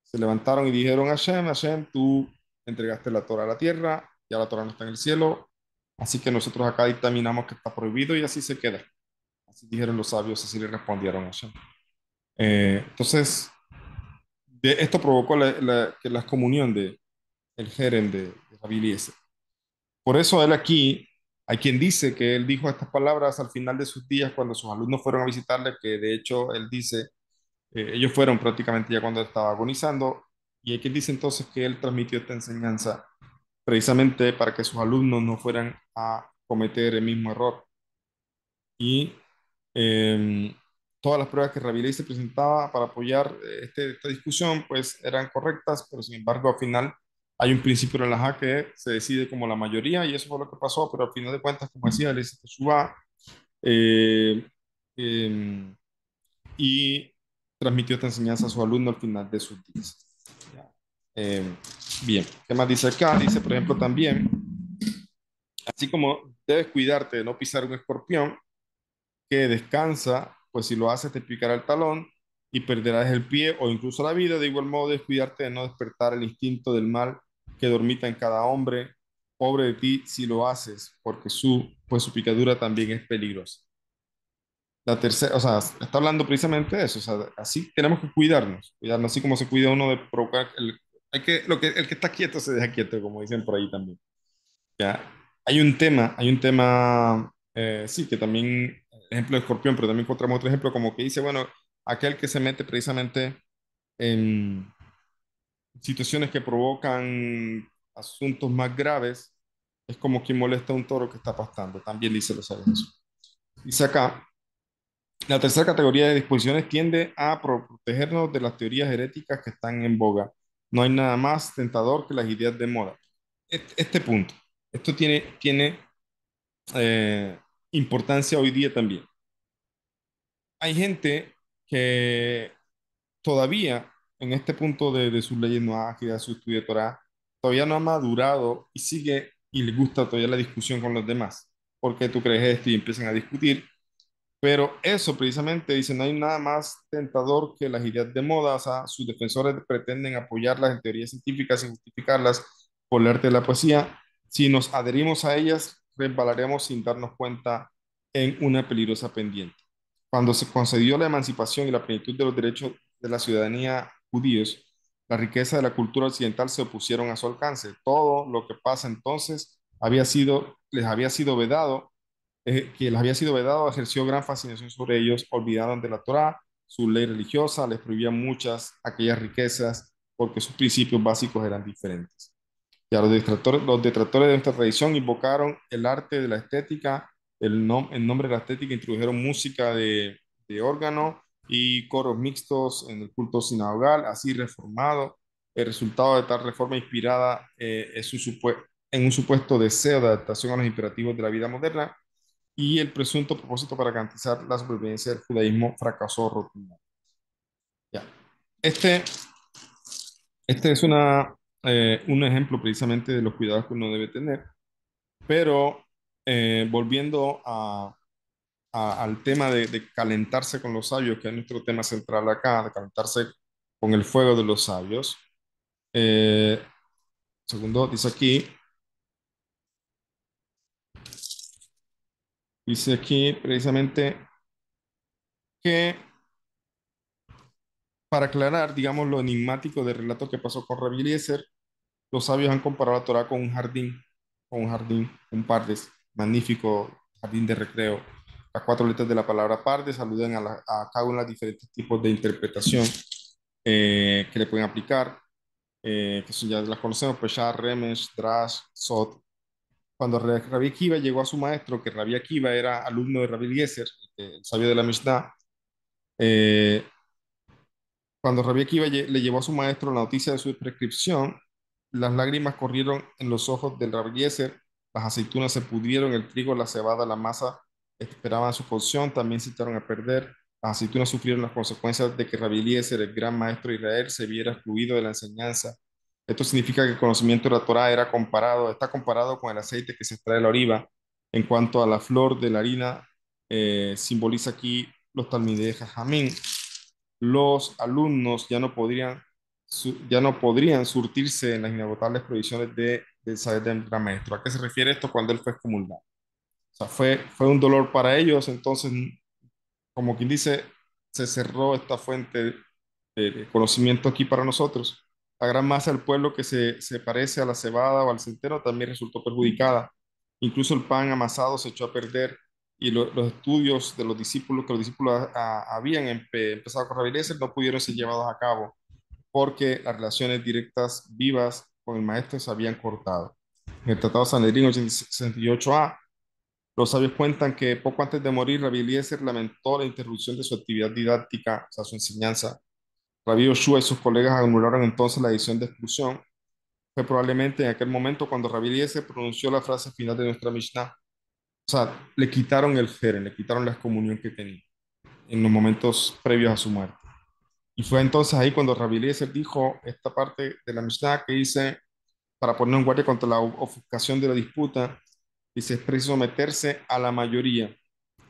se levantaron y dijeron, Hashem, tú entregaste la Torah a la tierra, ya la Torah no está en el cielo, así que nosotros acá dictaminamos que está prohibido y así se queda. Así dijeron los sabios, así le respondieron a Hashem. Entonces, esto provocó que la excomunión de el Jerem de Rabbi Eliezer. Por eso él aquí, hay quien dice que él dijo estas palabras al final de sus días cuando sus alumnos fueron a visitarle, que de hecho él dice, ellos fueron prácticamente ya cuando él estaba agonizando, y hay quien dice entonces que él transmitió esta enseñanza precisamente para que sus alumnos no fueran a cometer el mismo error. Y eh, todas las pruebas que Rabelais se presentaba para apoyar esta discusión, pues eran correctas, pero sin embargo al final hay un principio en la halajá que se decide como la mayoría y eso fue lo que pasó, pero al final de cuentas, como decía, le hizo Teshuvá eh, eh, y transmitió esta enseñanza a su alumno al final de sus días. Ya. Eh, Bien, ¿qué más dice acá? Dice, por ejemplo, también, así como debes cuidarte de no pisar un escorpión, que descansa, pues si lo haces te picará el talón y perderás el pie o incluso la vida. De igual modo, descuidarte de no despertar el instinto del mal que dormita en cada hombre. Pobre de ti si lo haces, porque su picadura también es peligrosa. La tercera, o sea, está hablando precisamente de eso, o sea, así tenemos que cuidarnos así como se cuida uno de provocar el que está quieto se deja quieto, como dicen por ahí también. Ya, hay un tema, sí, que también, ejemplo de escorpión, pero también encontramos otro ejemplo como que dice, bueno, aquel que se mete precisamente en situaciones que provocan asuntos más graves, es como quien molesta a un toro que está pastando, también dice los sabios eso. Dice acá, la tercera categoría de disposiciones tiende a protegernos de las teorías heréticas que están en boga. No hay nada más tentador que las ideas de moda. Este punto, esto tiene eh, importancia hoy día también. Hay gente que todavía en este punto de sus leyes no ágiles, de su estudio de Torah, todavía no ha madurado y sigue y le gusta todavía la discusión con los demás. ¿Por qué tú crees esto? Y empiezan a discutir. Pero eso precisamente dice, no hay nada más tentador que las ideas de moda, o sea, sus defensores pretenden apoyarlas en teorías científicas y justificarlas por el arte de la poesía. Si nos adherimos a ellas, resbalaremos sin darnos cuenta en una peligrosa pendiente. Cuando se concedió la emancipación y la plenitud de los derechos de la ciudadanía judíos, la riqueza de la cultura occidental se opusieron a su alcance. Todo lo que pasa entonces les había sido vedado que les había sido vedado, ejerció gran fascinación sobre ellos, olvidaron de la Torá, su ley religiosa, les prohibía muchas aquellas riquezas porque sus principios básicos eran diferentes. Ya los detractores de nuestra tradición invocaron el arte de la estética, en nombre de la estética introdujeron música de órgano y coros mixtos en el culto sinagogal, así reformado. El resultado de tal reforma inspirada en un supuesto deseo de adaptación a los imperativos de la vida moderna y el presunto propósito para garantizar la supervivencia del judaísmo fracasó rotundamente. Ya. Este, este es un ejemplo precisamente de los cuidados que uno debe tener, pero volviendo al tema de calentarse con los sabios, que es nuestro tema central acá, de calentarse con el fuego de los sabios. Eh, segundo, dice aquí precisamente que para aclarar, digamos, lo enigmático del relato que pasó con Rabbi Eliezer, los sabios han comparado la Torah un pardes, magnífico jardín de recreo. Las cuatro letras de la palabra pardes aluden a cada uno de los diferentes tipos de interpretación que le pueden aplicar, que son ya las conocemos, Pesha, Remesh, Drash, Sot. Cuando Rabbi Akiva llegó a su maestro, que Rabbi Akiva era alumno de Rabbi Eliezer, el sabio de la Mishnah, eh, cuando Rabbi Akiva le llevó a su maestro la noticia de su prescripción, las lágrimas corrieron en los ojos del Rabbi Eliezer, las aceitunas se pudrieron, el trigo, la cebada, la masa esperaban su cocción, también se echaron a perder. Las aceitunas sufrieron las consecuencias de que Rabbi Eliezer, el gran maestro de Israel, se viera excluido de la enseñanza. Esto significa que el conocimiento de la Torá está comparado con el aceite que se extrae de la oliva. En cuanto a la flor de la harina, simboliza aquí los talmidei Jajamín. Los alumnos ya no podrían surtirse en las inagotables provisiones del saber del gran maestro. ¿A qué se refiere esto cuando él fue excomulgado? O sea, fue un dolor para ellos, entonces, como quien dice, se cerró esta fuente de conocimiento aquí para nosotros. La gran masa del pueblo que se parece a la cebada o al centeno también resultó perjudicada. Incluso el pan amasado se echó a perder y los estudios de los discípulos que los discípulos habían empezado a correr no pudieron ser llevados a cabo porque las relaciones directas vivas con el maestro se habían cortado. En el Tratado Sanedrín 68a, los sabios cuentan que poco antes de morir, Rabbi Eliezer lamentó la interrupción de su actividad didáctica, o sea, su enseñanza. Rabbi Yoshua y sus colegas anularon entonces la decisión de exclusión. Fue probablemente en aquel momento cuando Rabbi Eliezer pronunció la frase final de nuestra Mishnah. O sea, le quitaron el jeren, le quitaron la excomunión que tenía en los momentos previos a su muerte. Y fue entonces ahí cuando Rabbi Eliezer dijo esta parte de la Mishnah que dice, para poner en guardia contra la ofuscación de la disputa, dice, es preciso someterse a la mayoría.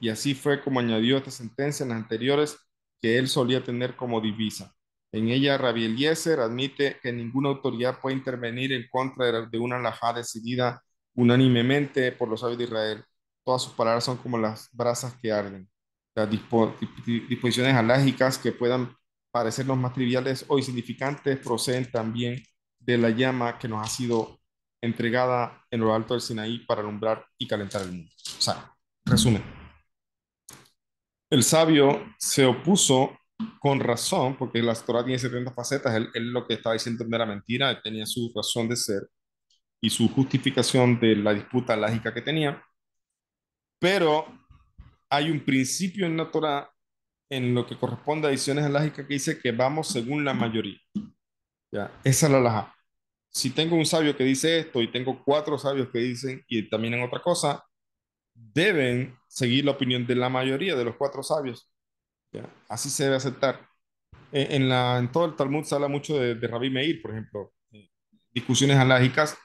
Y así fue como añadió esta sentencia en las anteriores que él solía tener como divisa. En ella, Rabbi Eliezer admite que ninguna autoridad puede intervenir en contra de una halajá decidida unánimemente por los sabios de Israel. Todas sus palabras son como las brasas que arden. Las disposiciones halágicas que puedan parecernos más triviales o insignificantes proceden también de la llama que nos ha sido entregada en lo alto del Sinaí para alumbrar y calentar el mundo. O sea, resumen, el sabio se opuso con razón, porque la Torah tiene 70 facetas, él lo que estaba diciendo no era mentira, él tenía su razón de ser y su justificación de la disputa lógica que tenía, pero hay un principio en la Torah en lo que corresponde a decisiones lógicas que dice que vamos según la mayoría. ¿Ya? Esa es la halajá. Si tengo un sabio que dice esto y tengo cuatro sabios que dicen y también en otra cosa, deben seguir la opinión de la mayoría de los cuatro sabios. ¿Ya? Así se debe aceptar. En todo el Talmud se habla mucho de Rabbi Meir, por ejemplo, discusiones halajicas.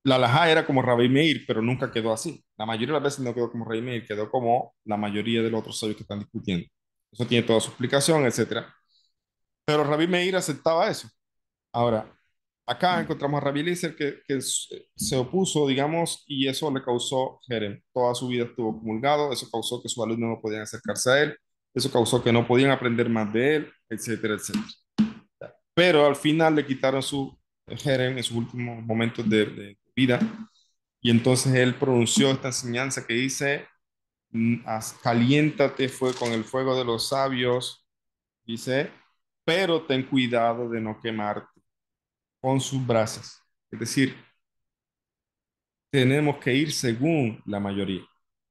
La halajá era como Rabbi Meir, pero nunca quedó así. La mayoría de las veces no quedó como Rabbi Meir, quedó como la mayoría de los otros sabios que están discutiendo. Eso tiene toda su explicación, etcétera. Pero Rabbi Meir aceptaba eso. Ahora, acá encontramos a Rabbi Eliezer que se opuso, digamos, y eso le causó Jerem. Toda su vida estuvo comulgado, eso causó que sus alumnos no podían acercarse a él, eso causó que no podían aprender más de él, etcétera, etcétera. Pero al final le quitaron su Jerem en sus últimos momentos de vida y entonces él pronunció esta enseñanza que dice, caliéntate fue con el fuego de los sabios, dice, pero ten cuidado de no quemarte con sus brasas. Es decir, tenemos que ir según la mayoría.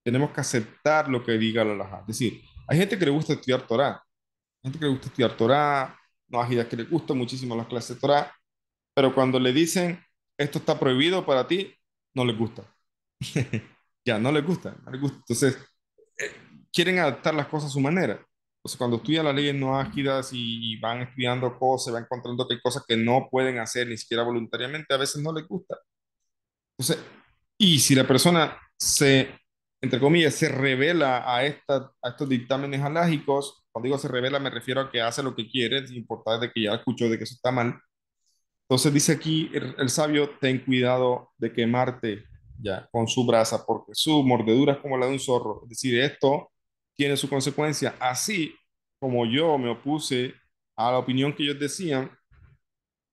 Tenemos que aceptar lo que diga la halajá. Es decir, hay gente que le gusta estudiar Torah, hay gente que le gusta estudiar Torah, no hay gente que le gusta muchísimo las clases de Torah, pero cuando le dicen esto está prohibido para ti, no les gusta. Ya, no les gusta, no les gusta. Entonces, eh, quieren adaptar las cosas a su manera. Entonces, cuando estudian las leyes no ágidas y van estudiando cosas, van encontrando que hay cosas que no pueden hacer ni siquiera voluntariamente, a veces no les gusta. Entonces, y si la persona entre comillas, se revela a estos dictámenes halágicos, cuando digo se revela me refiero a que hace lo que quiere, sin importar de que ya escuchó de que eso está mal. Entonces dice aquí el sabio, ten cuidado de quemarte ya con su brasa, porque su mordedura es como la de un zorro. Es decir, esto tiene su consecuencia. Así como yo me opuse a la opinión que ellos decían,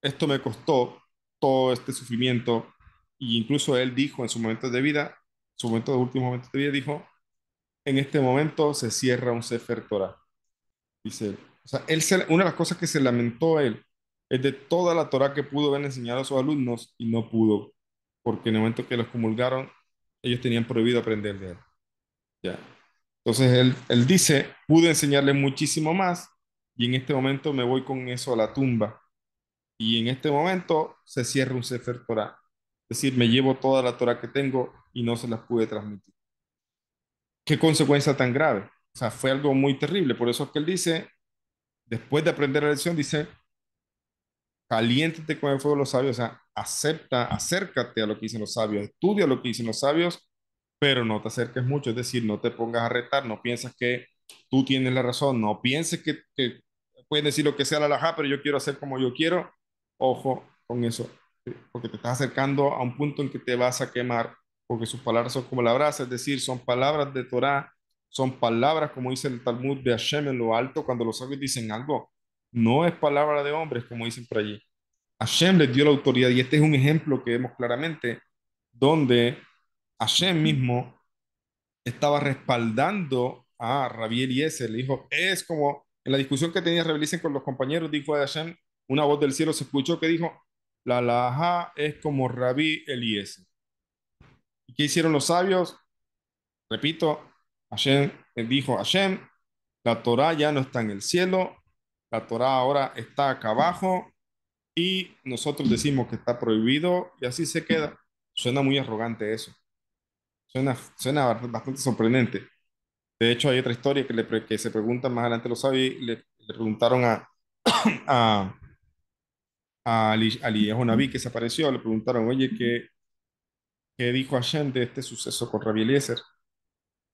esto me costó todo este sufrimiento. Y incluso él dijo en su momento de vida, su momento de últimos momentos de vida, dijo, en este momento se cierra un Sefer Torah, dice él. O sea, una de las cosas que se lamentó él es de toda la Torah que pudo haber enseñado a sus alumnos y no pudo, porque en el momento que los comulgaron, ellos tenían prohibido aprender de él. ¿Ya? Entonces él dice, pude enseñarles muchísimo más y en este momento me voy con eso a la tumba. Y en este momento se cierra un Sefer Torah. Es decir, me llevo toda la Torah que tengo y no se las pude transmitir. ¿Qué consecuencia tan grave? O sea, fue algo muy terrible. Por eso es que él dice, después de aprender la lección, dice, caliéntate con el fuego de los sabios, o sea, acepta, acércate a lo que dicen los sabios, estudia lo que dicen los sabios, pero no te acerques mucho, es decir, no te pongas a retar, no pienses que tú tienes la razón, no pienses que pueden decir lo que sea la halajá, pero yo quiero hacer como yo quiero, ojo con eso, porque te estás acercando a un punto en que te vas a quemar, porque sus palabras son como la brasa, es decir, son palabras de Torah, son palabras, como dice el Talmud de Hashem en lo alto, cuando los sabios dicen algo, no es palabra de hombres, como dicen por allí. Hashem les dio la autoridad y este es un ejemplo que vemos claramente donde Hashem mismo estaba respaldando a Rabbi Eliezer. Le dijo, es como en la discusión que tenía Rabbi Eliezer con los compañeros, dijo a Hashem, una voz del cielo se escuchó que dijo, la halajá es como Rabbi Eliezer. ¿Y qué hicieron los sabios? Repito, Hashem dijo, Hashem, la Torah ya no está en el cielo, la Torah ahora está acá abajo y nosotros decimos que está prohibido y así se queda. Suena muy arrogante eso. Suena bastante sorprendente. De hecho, hay otra historia que se pregunta más adelante los sabios y le preguntaron a, a Eliyahu Naví que se apareció, le preguntaron, oye, ¿qué dijo Hashem de este suceso con Rabbi Eliezer?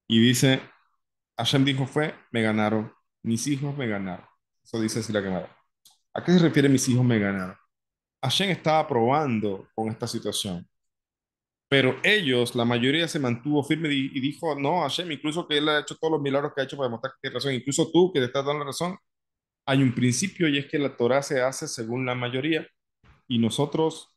Y dice, Hashem dijo fue, me ganaron, mis hijos me ganaron. Eso dice así la Gemara. ¿A qué se refiere mis hijos me ganaron? Hashem estaba probando con esta situación, pero ellos, la mayoría se mantuvo firme y dijo, no, Hashem, incluso que él ha hecho todos los milagros que ha hecho para demostrar que tiene razón, incluso tú que te estás dando la razón, hay un principio y es que la Torah se hace según la mayoría y nosotros,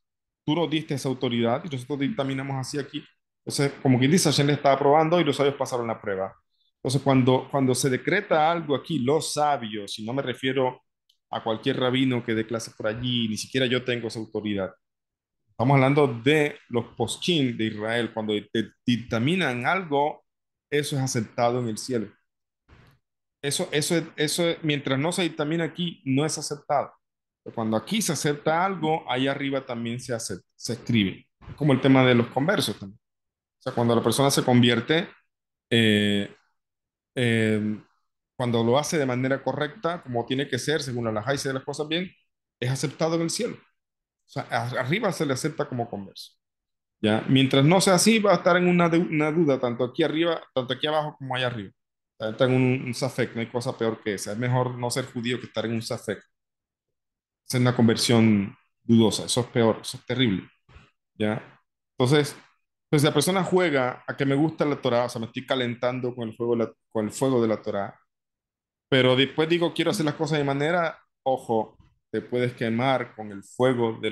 tú nos diste esa autoridad y nosotros dictaminamos así aquí. Entonces, como quien dice, Hashem le estaba probando y los sabios pasaron la prueba. Entonces, cuando se decreta algo aquí, los sabios, y no me refiero a cualquier rabino que dé clases por allí, ni siquiera yo tengo esa autoridad. Estamos hablando de los poskim de Israel. Cuando dictaminan algo, eso es aceptado en el cielo. Mientras no se dictamina aquí, no es aceptado. Pero cuando aquí se acepta algo, ahí arriba también se acepta, se escribe. Como el tema de los conversos también. O sea, cuando la persona se convierte, eh, eh, cuando lo hace de manera correcta, como tiene que ser, según la halajá y se de las cosas bien, es aceptado en el cielo. O sea, arriba se le acepta como converso. ¿Ya? Mientras no sea así, va a estar en una duda, tanto aquí arriba, tanto aquí abajo como allá arriba. O sea, está en un safek, no hay cosa peor que esa. Es mejor no ser judío que estar en un safek. Hacer una conversión dudosa, eso es peor, eso es terrible. ¿Ya? Entonces, pues la persona juega a que me gusta la Torah, o sea, me estoy calentando con el fuego con el fuego de la Torah, pero después digo, quiero hacer las cosas de manera, ojo, te puedes quemar con el fuego de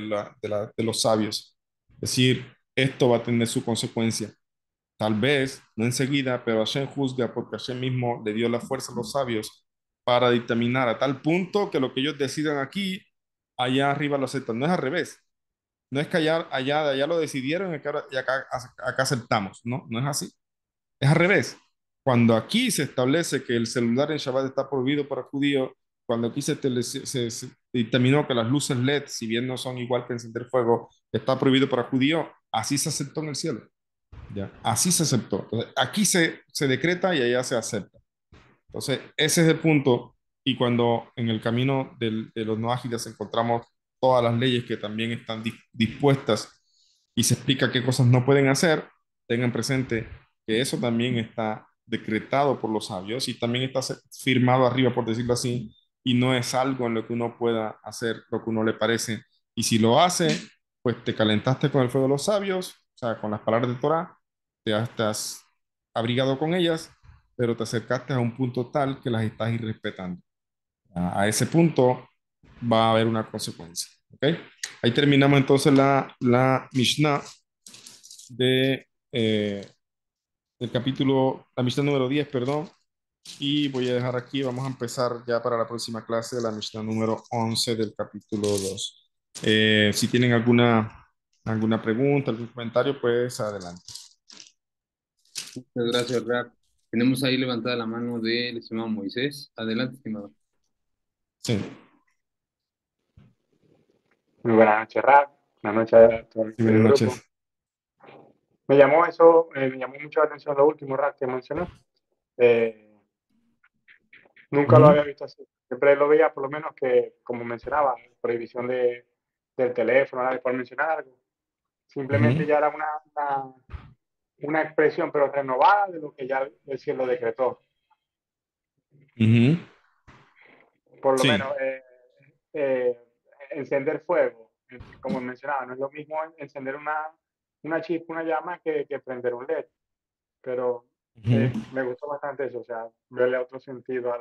los sabios. Es decir, esto va a tener su consecuencia. Tal vez, no enseguida, pero Hashem juzga porque Hashem mismo le dio la fuerza a los sabios para dictaminar a tal punto que lo que ellos decidan aquí, allá arriba lo aceptan. No es al revés. No es que allá de allá lo decidieron y acá aceptamos. No, no es así. Es al revés. Cuando aquí se establece que el celular en Shabbat está prohibido para judíos, cuando aquí se dictaminó que las luces LED, si bien no son igual que encender fuego, está prohibido para judíos, así se aceptó en el cielo. ¿Ya? Así se aceptó. Entonces, aquí se decreta y allá se acepta. Entonces, ese es el punto. Y cuando en el camino de los no ágiles encontramos todas las leyes que también están dispuestas y se explica qué cosas no pueden hacer, tengan presente que eso también está decretado por los sabios y también está firmado arriba, por decirlo así, y no es algo en lo que uno pueda hacer lo que uno le parece. Y si lo hace, pues te calentaste con el fuego de los sabios, o sea, con las palabras de Torah, te has abrigado con ellas, pero te acercaste a un punto tal que las estás irrespetando. A ese punto va a haber una consecuencia. ¿Ok? Ahí terminamos entonces la Mishnah de, del capítulo, la Mishnah número 10, perdón. Y voy a dejar aquí, vamos a empezar ya para la próxima clase la Mishnah número 11 del capítulo 2. Si tienen alguna pregunta, algún comentario, pues adelante. Muchas gracias, Rap. Tenemos ahí levantada la mano del estimado Moisés. Adelante, estimado. Sí, Muy buenas noches, Rap. Buenas noches a todo el sí, buenas querido grupo. noches. Me llamó mucho la atención lo último, Rap, que mencionó. Eh, Nunca lo Ujú, había visto así. Siempre lo veía, por lo menos, que, como mencionaba, prohibición del teléfono, nada, por mencionar algo. Simplemente ujú, ya era una expresión, pero renovada de lo que ya el cielo decretó. ujú. Por lo Sí. menos, eh, encender fuego, como mencionaba, no es lo mismo encender una chispa, una llama, que prender un LED. Pero Ujú. me gustó bastante eso, o sea, verle otro sentido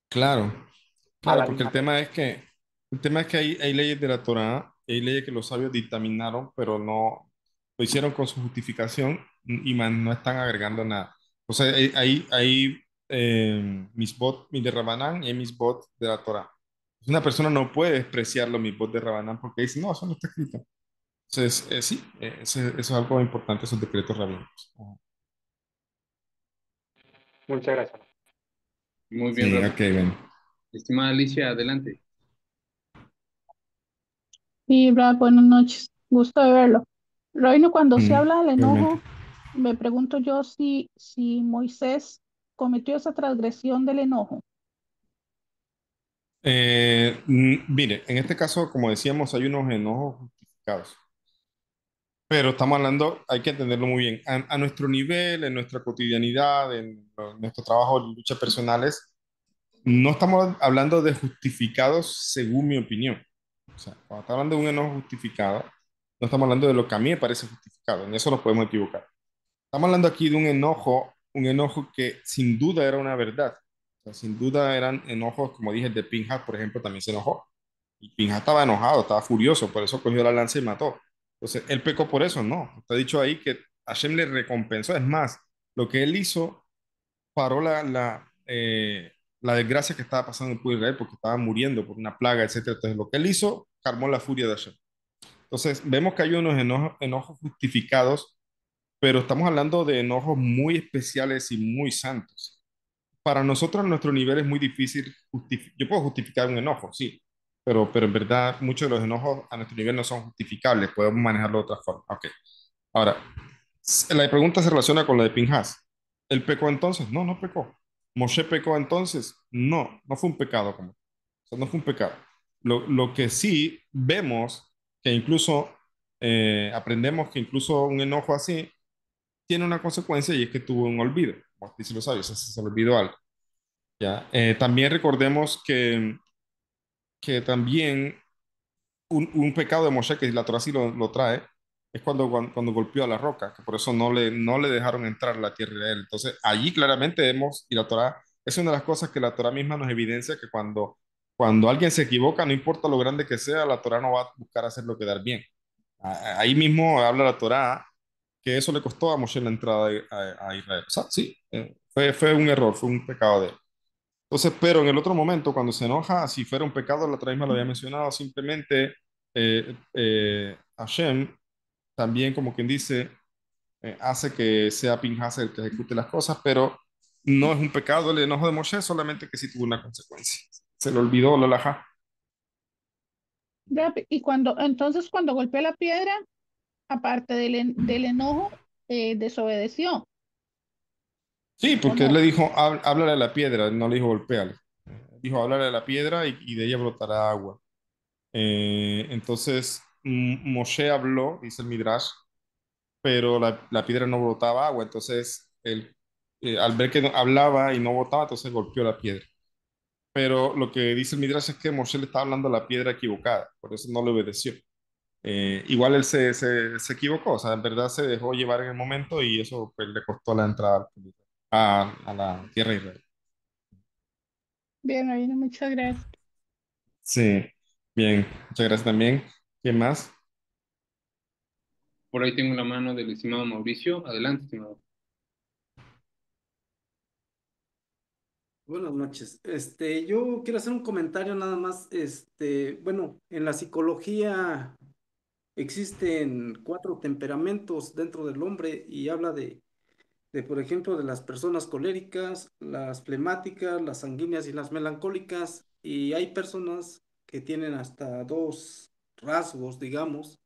Claro, a claro, la porque misma ley. el tema es que hay leyes de la Torá, hay leyes que los sabios dictaminaron, pero no lo hicieron con su justificación y más no están agregando nada. O sea, hay misbot de Rabanán y hay misbot de la Torá. Una persona no puede despreciar los misbot de Rabanán porque dice, no, eso no está escrito. Entonces, sí, eso es algo importante, esos decretos rabínicos. Ajá. Muchas gracias. Muy bien, Sí, Rap. ok, bueno. Estimada Alicia, adelante. Sí, Brad, buenas noches. Gusto de verlo. Reino, cuando se Mm, habla del igualmente. enojo, me pregunto yo si Moisés cometió esa transgresión del enojo. Mire, en este caso, como decíamos, hay unos enojos justificados, pero estamos hablando, hay que entenderlo muy bien, a nuestro nivel, en nuestra cotidianidad, en nuestro trabajo, en luchas personales, no estamos hablando de justificados según mi opinión. O sea, cuando estamos hablando de un enojo justificado, no estamos hablando de lo que a mí me parece justificado, en eso nos podemos equivocar. Estamos hablando aquí de un enojo que sin duda era una verdad. O sea, sin duda eran enojos, como dije, el de Pinhas, por ejemplo, también se enojó. Y Pinhas estaba enojado, estaba furioso, por eso cogió la lanza y mató. Entonces, él pecó por eso, no. Está dicho ahí que Hashem le recompensó. Es más, lo que él hizo paró la desgracia que estaba pasando en el pueblo de Israel porque estaba muriendo por una plaga, etcétera. Entonces, lo que él hizo calmó la furia de Hashem. Entonces, vemos que hay unos enojos justificados, pero estamos hablando de enojos muy especiales y muy santos. Para nosotros, nuestro nivel es muy difícil. Yo puedo justificar un enojo, sí, pero en verdad muchos de los enojos a nuestro nivel no son justificables, podemos manejarlo de otra forma. Ok, ahora, la pregunta se relaciona con la de Pinhas. ¿Él pecó entonces? No, no pecó. ¿Moshe pecó entonces? No, no fue un pecado como. O sea, no fue un pecado. Lo que sí vemos que incluso aprendemos que incluso un enojo así tiene una consecuencia y es que tuvo un olvido, como dicen los sabios, o sea, se le olvidó algo. ¿Ya? También recordemos que también un pecado de Moshe, que la Torah sí lo trae, es cuando golpeó a la roca, que por eso no le dejaron entrar a la tierra de Israel. Entonces, allí claramente vemos, y la Torah, es una de las cosas que la Torah misma nos evidencia, que cuando alguien se equivoca, no importa lo grande que sea, la Torah no va a buscar hacerlo quedar bien. Ahí mismo habla la Torah que eso le costó a Moshe la entrada a Israel. O sea, sí, fue un error, fue un pecado de él. Entonces, pero en el otro momento, cuando se enoja, si fuera un pecado, la otra misma lo había mencionado, simplemente Hashem también, como quien dice, hace que sea Pinhas el que ejecute las cosas, pero no es un pecado el enojo de Moshe, solamente que sí tuvo una consecuencia. Se le olvidó la alajá. Ya, y entonces cuando golpeó la piedra, aparte del enojo, desobedeció, Sí, ¿o porque él no? le dijo, háblale a la piedra, no le dijo golpéale. Dijo, háblale a la piedra y de ella brotará agua. Entonces, Moshe habló, dice el Midrash, pero la piedra no brotaba agua. Entonces, él, al ver que hablaba y no botaba, entonces golpeó la piedra. Pero lo que dice el Midrash es que Moshe le estaba hablando a la piedra equivocada, por eso no le obedeció. Igual él se equivocó, o sea, en verdad se dejó llevar en el momento y eso pues, le costó la entrada a la tierra de Israel. Bien, Rabino, muchas gracias. Sí, bien, muchas gracias también. ¿Quién más? Por ahí tengo la mano del estimado Mauricio. Adelante, estimado. Buenas noches. Yo quiero hacer un comentario nada más. Bueno, en la psicología existen 4 temperamentos dentro del hombre y habla por ejemplo, de las personas coléricas, las flemáticas, las sanguíneas y las melancólicas. Y hay personas que tienen hasta 2 rasgos, digamos,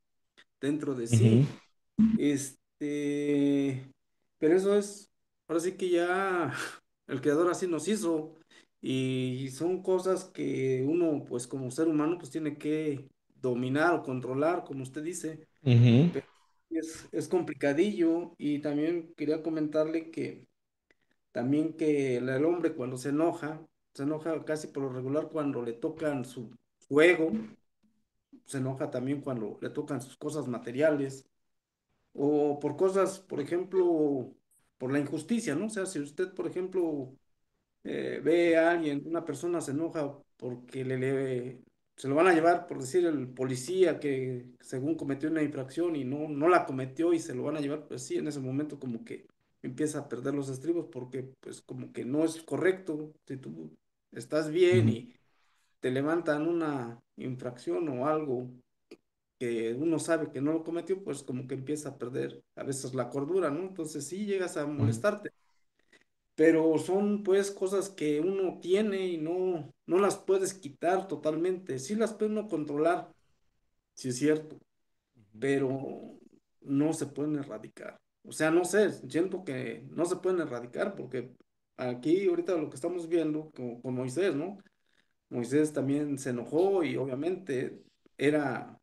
dentro de Ujú, sí. Este, pero eso es, ahora sí que ya el creador así nos hizo y son cosas que uno, pues como ser humano, pues tiene que dominar o controlar, como usted dice, ujú, pero es complicadillo y también quería comentarle que también que el hombre cuando se enoja casi por lo regular cuando le tocan su ego, se enoja también cuando le tocan sus cosas materiales o por cosas, por ejemplo, por la injusticia, ¿no? O sea, si usted, por ejemplo, ve a alguien, una persona se enoja porque se lo van a llevar, por decir, el policía que según cometió una infracción y no la cometió y se lo van a llevar, pues sí, en ese momento como que empieza a perder los estribos porque pues como que no es correcto. Si tú estás bien ujú, y te levantan una infracción o algo que uno sabe que no lo cometió, pues como que empieza a perder a veces la cordura, ¿no? Entonces sí llegas a ujú, molestarte, pero son pues cosas que uno tiene y no las puedes quitar totalmente. Sí las puede uno controlar, sí es cierto, pero no se pueden erradicar. O sea, no sé, siento que no se pueden erradicar porque aquí ahorita lo que estamos viendo con Moisés, ¿no? Moisés también se enojó y obviamente era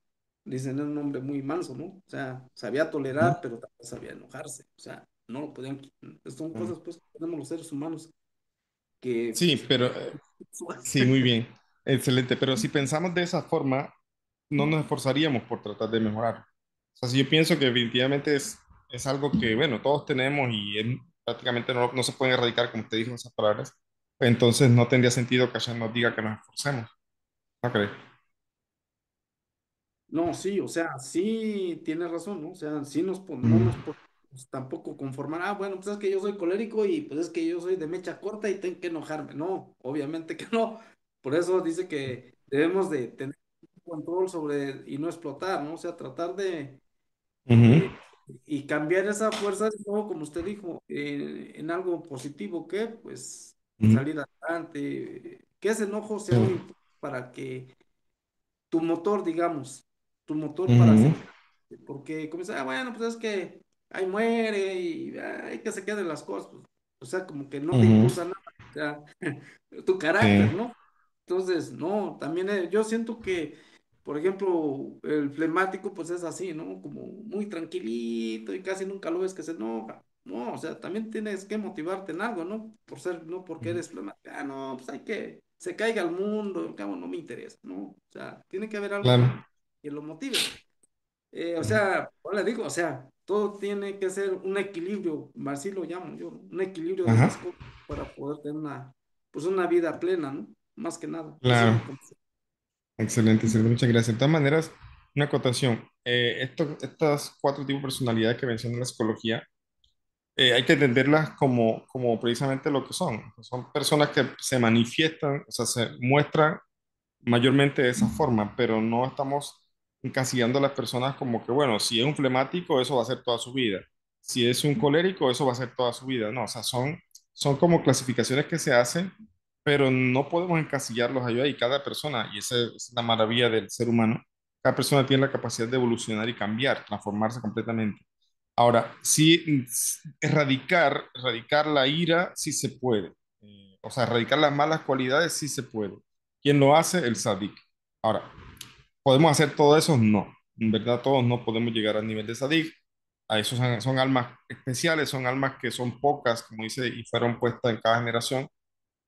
dicen era un hombre muy manso, ¿no? O sea, sabía tolerar, pero también sabía enojarse. O sea, no lo podían. Son Ujú. cosas, pues, que tenemos los seres humanos que, Sí, pues, pero sí, muy bien, excelente. Pero si pensamos de esa forma, no nos esforzaríamos por tratar de mejorar. O sea, si yo pienso que definitivamente es algo que, bueno, todos tenemos y prácticamente no se puede erradicar, como usted dijo en esas palabras, entonces no tendría sentido que ella nos diga que nos esforcemos. ¿No cree? No, sí, o sea, sí tienes razón, ¿no? O sea, sí no Ujú, nos podemos tampoco conformar. Ah, bueno, pues es que yo soy colérico y pues es que yo soy de mecha corta y tengo que enojarme. No, obviamente que no. Por eso dice que debemos de tener control sobre y no explotar, ¿no? O sea, tratar ujú, de y cambiar esa fuerza de nuevo, como usted dijo, en algo positivo, que pues ujú, salir adelante, que ese enojo sea un sí, impulso para que tu motor, digamos, tu motor para ujú, seguir. Porque comienza, ah, bueno, pues es que ahí muere y hay que se queden las cosas. Pues. O sea, como que no te ujú, impulsa nada. O sea, tu carácter, sí, ¿no? Entonces, no, también yo siento que, por ejemplo, el flemático, pues es así, ¿no? Como muy tranquilito y casi nunca lo ves que se enoja. No, o sea, también tienes que motivarte en algo, ¿no? Por ser, no porque ujú, eres flemático. Ah, no, pues hay que, se caiga el mundo, al cabo no me interesa, ¿no? O sea, tiene que haber algo claro. que lo motive. O Ujú, sea, ahora le digo, o sea, todo tiene que ser un equilibrio, así lo llamo yo, ¿no? Un equilibrio de ajá, las cosas para poder tener pues una vida plena, ¿no? Más que nada. Eso es claro. mi concepto. Excelente, excelente, muchas gracias. De todas maneras, una acotación. Estas cuatro tipos de personalidades que menciona la psicología, hay que entenderlas como precisamente lo que son. Son personas que se manifiestan, o sea, se muestran mayormente de esa forma, pero no estamos encasillando a las personas como que, bueno, si es un flemático, eso va a ser toda su vida. Si es un colérico, eso va a ser toda su vida. No, o sea, son como clasificaciones que se hacen, pero no podemos encasillarlos ahí. Y cada persona, y esa es la maravilla del ser humano, cada persona tiene la capacidad de evolucionar y cambiar, transformarse completamente. Ahora, sí, erradicar la ira sí se puede. O sea, erradicar las malas cualidades sí se puede. ¿Quién lo hace? El sádic. Ahora, ¿podemos hacer todo eso? No. En verdad, todos no podemos llegar al nivel de sádic. A esos son almas especiales, son almas que son pocas, como dice, y fueron puestas en cada generación.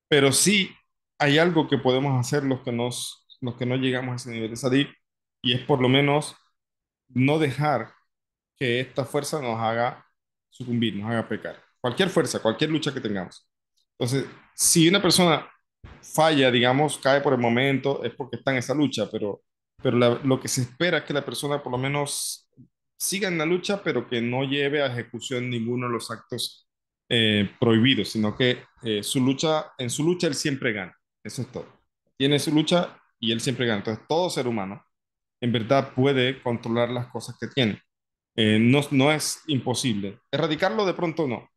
Pero sí hay algo que podemos hacer los que no llegamos a ese nivel de sádic, y es por lo menos no dejar que esta fuerza nos haga sucumbir, nos haga pecar. Cualquier fuerza, cualquier lucha que tengamos. Entonces, si una persona falla, digamos, cae por el momento, es porque está en esa lucha, pero lo que se espera es que la persona por lo menos siga en la lucha, pero que no lleve a ejecución ninguno de los actos prohibidos, sino que en su lucha él siempre gana. Eso es todo. Tiene su lucha y él siempre gana. Entonces, todo ser humano en verdad puede controlar las cosas que tiene. No es imposible. Erradicarlo de pronto no,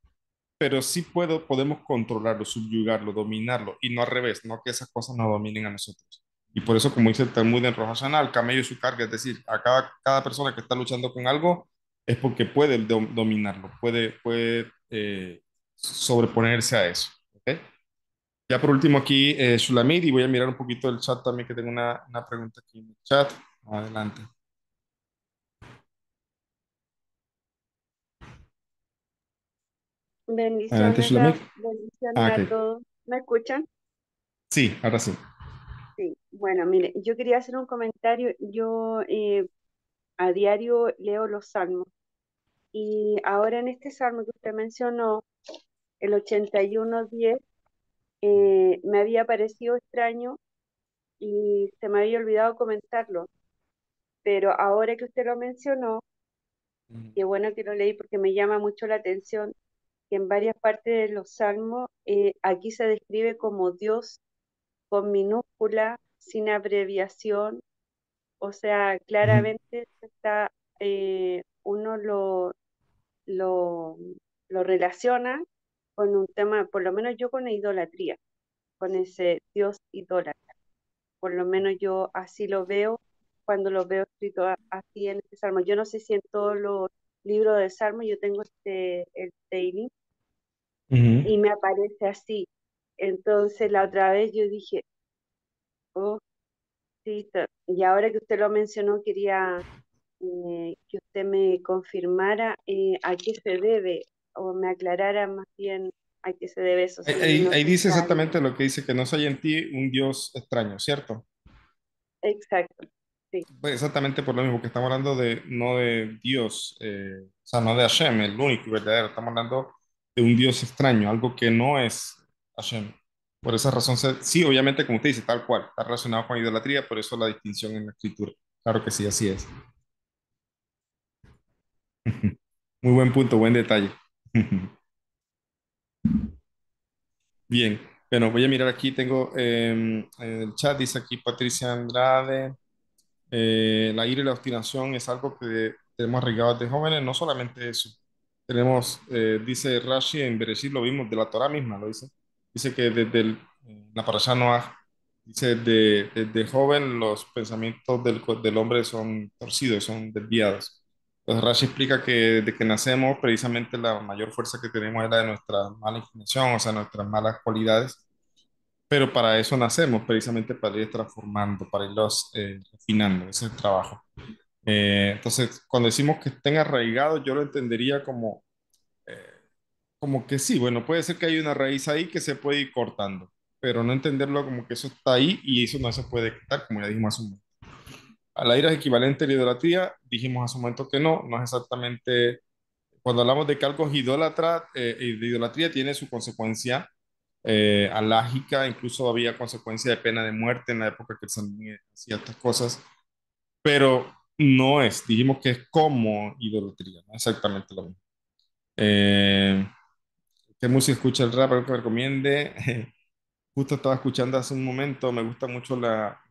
pero sí podemos controlarlo, subyugarlo, dominarlo, y no al revés, no que esas cosas nos dominen a nosotros. Y por eso, como dice el Talmud en Rosh Hashanah, el camello y su carga, es decir, a cada persona que está luchando con algo es porque puede dominarlo, puede sobreponerse a eso. ¿Ok? Ya por último aquí, Shulamit, y voy a mirar un poquito el chat también, que tengo una pregunta aquí en el chat. Adelante. Adelante, Bendiciones Shulamit. bendiciones Ah, a ok. todos. ¿Me escuchan? Sí, ahora sí. Sí. Bueno, mire, yo quería hacer un comentario. Yo a diario leo los salmos y ahora en este salmo que usted mencionó, el 81:10, me había parecido extraño y se me había olvidado comentarlo. Pero ahora que usted lo mencionó, qué bueno que lo leí porque me llama mucho la atención que en varias partes de los salmos aquí se describe como Dios con minúscula, sin abreviación, o sea, Ujú, claramente está, uno lo, lo relaciona con un tema, por lo menos yo con la idolatría, con ese Dios idólatra, por lo menos yo así lo veo cuando lo veo escrito así en este salmo. Yo no sé si en todos los libros de salmo yo tengo el Teilim ujú, y me aparece así. Entonces la otra vez yo dije, oh, Sí, y ahora que usted lo mencionó, quería que usted me confirmara a qué se debe o me aclarara más bien a qué se debe eso, Ahí, si ahí- no ahí se dice está ahí. exactamente lo que dice, que no se haya en ti un Dios extraño, ¿cierto? Exacto, sí, Pues exactamente por lo mismo que estamos hablando de, no de Dios, o sea, no de Hashem, el único y verdadero, estamos hablando de un Dios extraño, algo que no es Hashem. Por esa razón, sí, obviamente, como usted dice, tal cual, está relacionado con idolatría, por eso la distinción en la escritura. Claro que sí, así es. Muy buen punto, buen detalle. Bien, bueno, voy a mirar aquí, tengo en el chat, dice aquí Patricia Andrade. La ira y la obstinación es algo que tenemos arraigados de jóvenes, no solamente eso. Tenemos, dice Rashi en Bereshit, lo vimos de la Torah misma, lo dice. Dice que desde la Parashá Noah, dice desde joven los pensamientos del hombre son torcidos, son desviados. Entonces Rashi explica que desde que nacemos, precisamente la mayor fuerza que tenemos es la de nuestra mala inclinación, o sea, nuestras malas cualidades, pero para eso nacemos, precisamente para ir transformando, para irlos refinando, ese es el trabajo. Entonces, cuando decimos que estén arraigados, yo lo entendería eh, como que sí, bueno, puede ser que hay una raíz ahí que se puede ir cortando, pero no entenderlo como que eso está ahí y eso no se puede quitar, como ya dijimos hace un momento. A la ira es equivalente a la idolatría, dijimos hace un momento que no, no es exactamente, cuando hablamos de que algo es idólatra, de idolatría tiene su consecuencia alágica, incluso había consecuencia de pena de muerte en la época que el Sanedrín hacía estas cosas, pero no es, dijimos que es como idolatría, no exactamente lo mismo. Eh, ¿Qué música escucha el rap? Algo que me recomiende. Justo estaba escuchando hace un momento, me gusta mucho la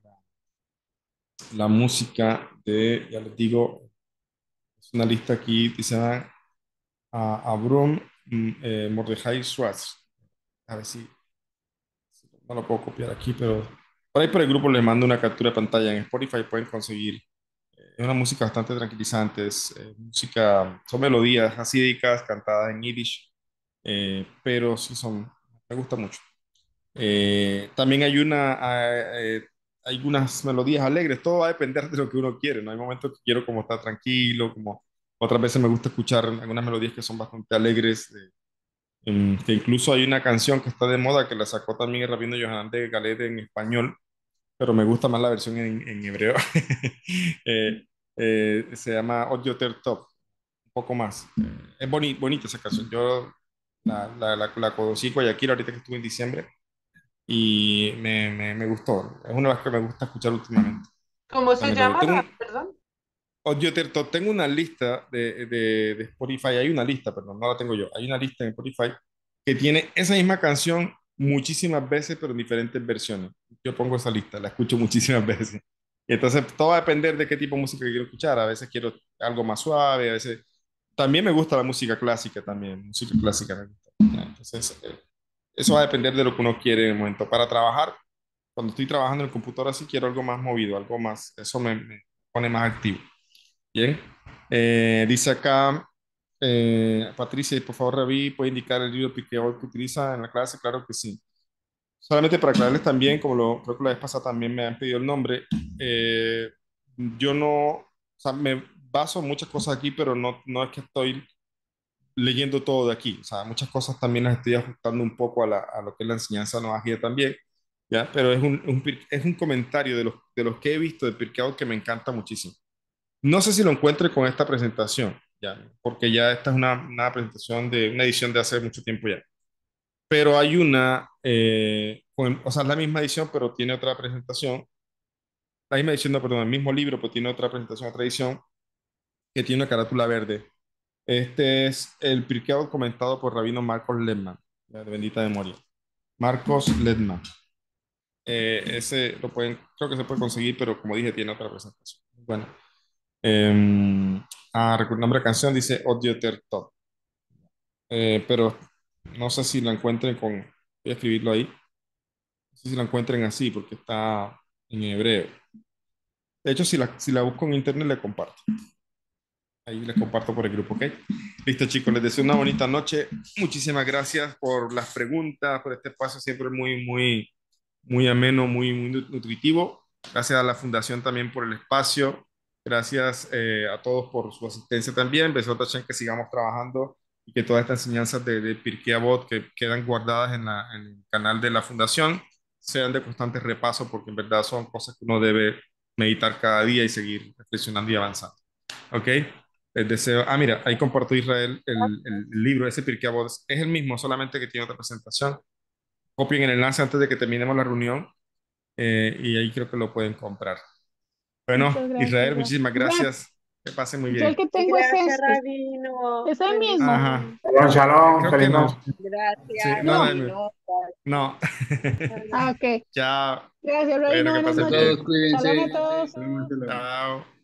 música de, ya les digo, es una lista aquí, que se llama Abram Mordechai Schwartz. A ver si no lo puedo copiar aquí, pero por ahí por el grupo les mando una captura de pantalla. En Spotify pueden conseguir. Es una música bastante tranquilizante, es música, son melodías hasídicas cantadas en Yiddish, pero sí son, me gusta mucho. También hay unas melodías alegres, todo va a depender de lo que uno quiere, ¿no? Hay momentos que quiero como estar tranquilo, como otras veces me gusta escuchar algunas melodías que son bastante alegres, que incluso hay una canción que está de moda que la sacó también el Rabino Yohanan de Galet en español, pero me gusta más la versión en hebreo. Eh, Se llama Od Yoter Tov, un poco más. Es bonita esa canción. Yo la conocí en Guayaquil ahorita que estuve en diciembre y me gustó. Es una de las que me gusta escuchar últimamente. ¿Cómo La se melodía. llama? Ah, perdón. Tengo una lista de Spotify, hay una lista, perdón, no la tengo yo, hay una lista en Spotify que tiene esa misma canción muchísimas veces, pero en diferentes versiones. Yo pongo esa lista, la escucho muchísimas veces. Y entonces todo va a depender de qué tipo de música quiero escuchar. A veces quiero algo más suave, a veces... También me gusta la música clásica, también, música clásica me gusta. Entonces, eso va a depender de lo que uno quiere en el momento. Para trabajar, cuando estoy trabajando en el computador así, quiero algo más movido, algo más, eso me pone más activo. Bien. Dice acá, Patricia, y por favor, Ravi, ¿puede indicar el libro Piqueo que utiliza en la clase? Claro que sí. Solamente para aclararles también, como creo que la vez pasada también me han pedido el nombre, eh, yo no, o sea, me baso en muchas cosas aquí, pero no es que estoy leyendo todo de aquí. O sea, muchas cosas también las estoy ajustando un poco a lo que es la enseñanza no también, ¿ya? Pero es un comentario de los que he visto de Pirkei que me encanta muchísimo. No sé si lo encuentre con esta presentación, ya, porque ya esta es una presentación de una edición de hace mucho tiempo ya. Pero hay una, o sea, es la misma edición, pero tiene otra presentación. La misma edición, no, perdón, el mismo libro, pero tiene otra presentación, otra edición, que tiene una carátula verde. Este es el Pirkei Avot comentado por Rabino Marcos Ledman, ya, de bendita memoria. Marcos Ledman. Ese creo que se puede conseguir, pero como dije, tiene otra presentación. Bueno. Recuerdo el nombre de la canción, dice Odio Tertot. Pero no sé si la encuentren voy a escribirlo ahí. No sé si la encuentren así, porque está en hebreo. De hecho, si la busco en internet, le comparto. Ahí les comparto por el grupo, ¿ok? Listo, chicos, les deseo una bonita noche. Muchísimas gracias por las preguntas, por este espacio siempre muy, muy, muy ameno, muy, muy nutritivo. Gracias a la Fundación también por el espacio. Gracias a todos por su asistencia también. Besot Hashem, que sigamos trabajando y que todas estas enseñanzas de Pirkei Avot que quedan guardadas en el canal de la Fundación sean de constante repaso, porque en verdad son cosas que uno debe meditar cada día y seguir reflexionando y avanzando. ¿Ok? Les deseo. Ah, mira, ahí compartió Israel el libro, ese Pirkei Avot. Es el mismo, solamente que tiene otra presentación. Copien el enlace antes de que terminemos la reunión y ahí creo que lo pueden comprar. Bueno, Muchas Israel, gracias, Raf. muchísimas Raf, gracias. Que pasen muy yo el bien. que tengo es Gracias, este. Rabino. Es el mismo. Ajá. Bendiciones. Shalom, shalom, Creo que feliz no. noche. Sí, Gracias, no, No. Rabino. no. Ah, ok. Chao. Gracias, Bueno, Reino. que Buenas A pasen noches. bien. todos, Shalom a cuídense. todos. Shalom, shalom. Chao.